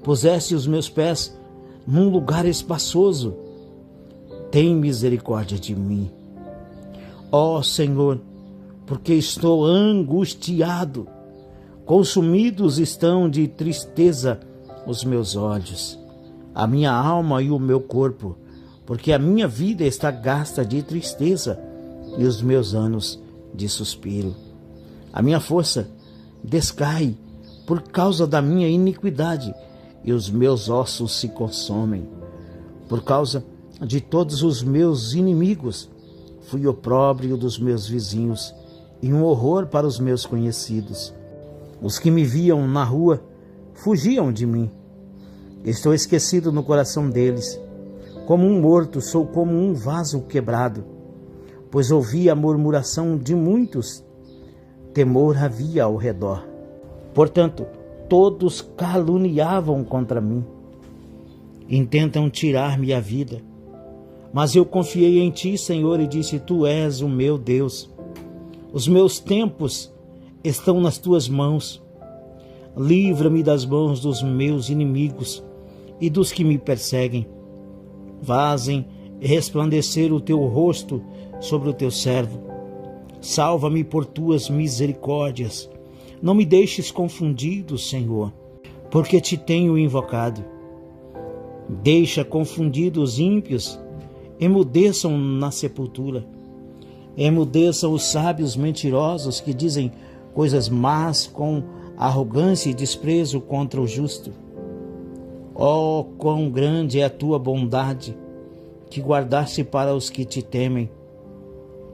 Puseste os meus pés num lugar espaçoso. Tem misericórdia de mim, ó Senhor, porque estou angustiado. Consumidos estão de tristeza os meus olhos, a minha alma e o meu corpo, porque a minha vida está gasta de tristeza e os meus anos de suspiro. A minha força descai por causa da minha iniquidade e os meus ossos se consomem. Por causa de todos os meus inimigos, fui opróbrio dos meus vizinhos e um horror para os meus conhecidos. Os que me viam na rua fugiam de mim. Estou esquecido no coração deles. Como um morto, sou como um vaso quebrado, pois ouvi a murmuração de muitos. Temor havia ao redor. Portanto, todos caluniavam contra mim. Intentam tirar-me a vida. Mas eu confiei em ti, Senhor, e disse: tu és o meu Deus. Os meus tempos estão nas tuas mãos. Livra-me das mãos dos meus inimigos e dos que me perseguem. Fazem resplandecer o teu rosto sobre o teu servo. Salva-me por tuas misericórdias. Não me deixes confundido, Senhor, porque te tenho invocado. Deixa confundidos os ímpios, emudeçam na sepultura. Emudeçam os sábios mentirosos que dizem coisas más com arrogância e desprezo contra o justo. Oh, quão grande é a tua bondade, que guardaste para os que te temem,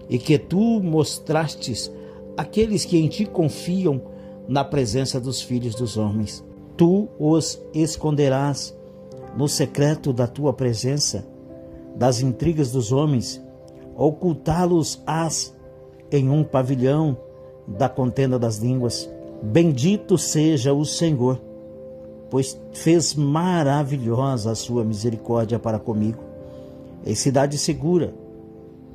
e que tu mostrastes àqueles que em ti confiam na presença dos filhos dos homens. Tu os esconderás no secreto da tua presença, das intrigas dos homens, ocultá-los-ás em um pavilhão da contenda das línguas. Bendito seja o Senhor, pois fez maravilhosa a sua misericórdia para comigo. Em cidade segura,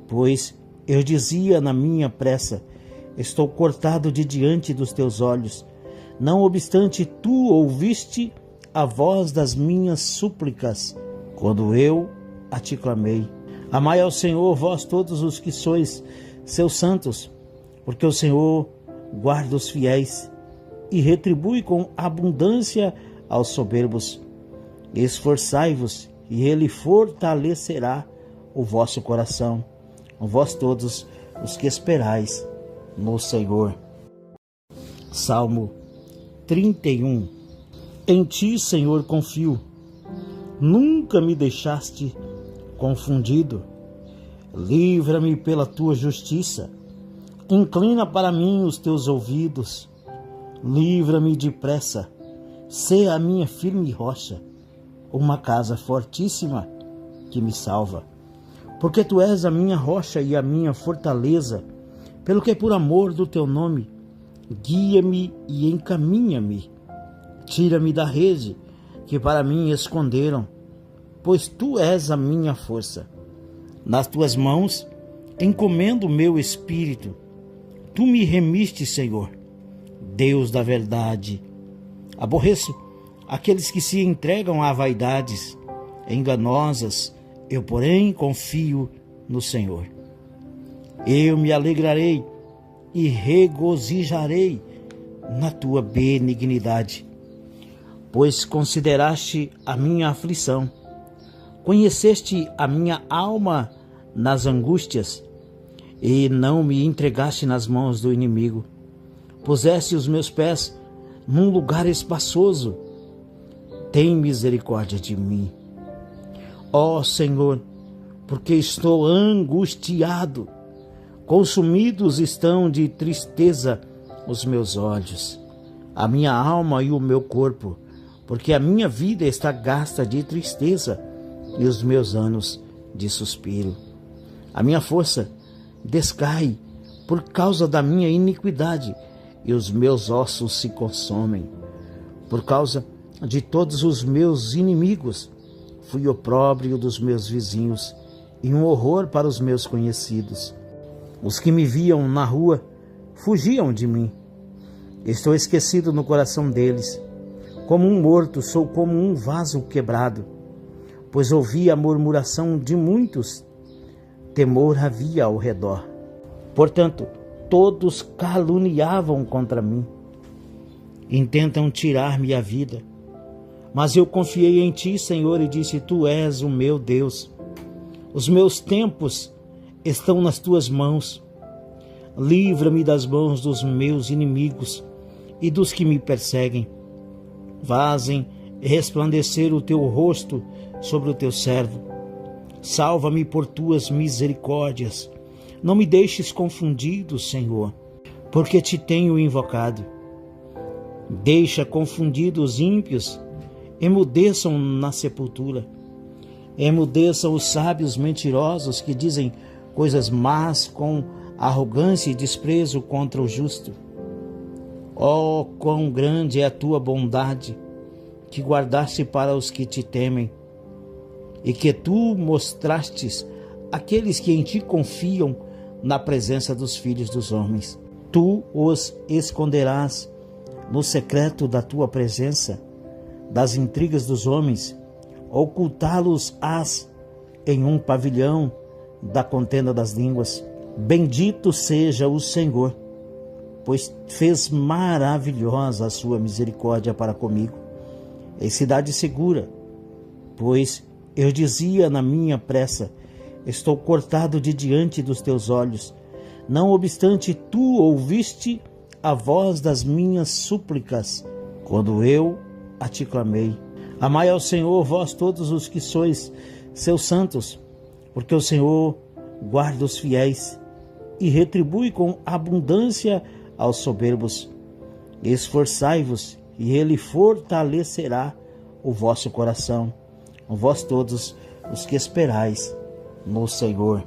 pois eu dizia na minha pressa: estou cortado de diante dos teus olhos. Não obstante, tu ouviste a voz das minhas súplicas, quando eu a te clamei. Amai ao Senhor, vós todos os que sois seus santos, porque o Senhor guarda os fiéis e retribui com abundância aos soberbos. Esforçai-vos, e ele fortalecerá o vosso coração, vós todos os que esperais no Senhor. Salmo 31. Em ti, Senhor, confio. Nunca me deixaste confundido. Livra-me pela tua justiça. Inclina para mim os teus ouvidos. Livra-me depressa. Sê a minha firme rocha, uma casa fortíssima que me salva. Porque tu és a minha rocha e a minha fortaleza, pelo que por amor do teu nome, guia-me e encaminha-me. Tira-me da rede que para mim esconderam, pois tu és a minha força. Nas tuas mãos encomendo o meu espírito. Tu me remiste, Senhor, Deus da verdade. Aborreço aqueles que se entregam a vaidades enganosas, eu, porém, confio no Senhor. Eu me alegrarei e regozijarei na tua benignidade, pois consideraste a minha aflição, conheceste a minha alma nas angústias, e não me entregaste nas mãos do inimigo. Puseste os meus pés num lugar espaçoso. Tem misericórdia de mim, ó Senhor, porque estou angustiado. Consumidos estão de tristeza os meus olhos, a minha alma e o meu corpo, porque a minha vida está gasta de tristeza e os meus anos de suspiro. A minha força descai por causa da minha iniquidade e os meus ossos se consomem. Por causa de todos os meus inimigos, fui opróbrio dos meus vizinhos e um horror para os meus conhecidos. Os que me viam na rua fugiam de mim. Estou esquecido no coração deles. Como um morto, sou como um vaso quebrado, pois ouvi a murmuração de muitos. Temor havia ao redor. Portanto, todos caluniavam contra mim. Intentam tirar-me a vida. Mas eu confiei em ti, Senhor, e disse: tu és o meu Deus. Os meus tempos estão nas tuas mãos. Livra-me das mãos dos meus inimigos e dos que me perseguem. Fazem resplandecer o teu rosto sobre o teu servo. Salva-me por tuas misericórdias. Não me deixes confundido, Senhor, porque te tenho invocado. Deixa confundidos os ímpios, emudeçam na sepultura. Emudeçam os sábios mentirosos que dizem coisas más com arrogância e desprezo contra o justo. Oh, quão grande é a tua bondade, que guardaste para os que te temem, e que tu mostrastes àqueles que em ti confiam na presença dos filhos dos homens. Tu os esconderás no secreto da tua presença, das intrigas dos homens, ocultá-los-ás em um pavilhão da contenda das línguas. Bendito seja o Senhor, pois fez maravilhosa a sua misericórdia para comigo. Em cidade segura, pois eu dizia na minha pressa: estou cortado de diante dos teus olhos. Não obstante, tu ouviste a voz das minhas súplicas, quando eu a te clamei. Amai ao Senhor, vós todos os que sois seus santos, porque o Senhor guarda os fiéis e retribui com abundância aos soberbos. Esforçai-vos, e ele fortalecerá o vosso coração, vós todos os que esperais no Senhor.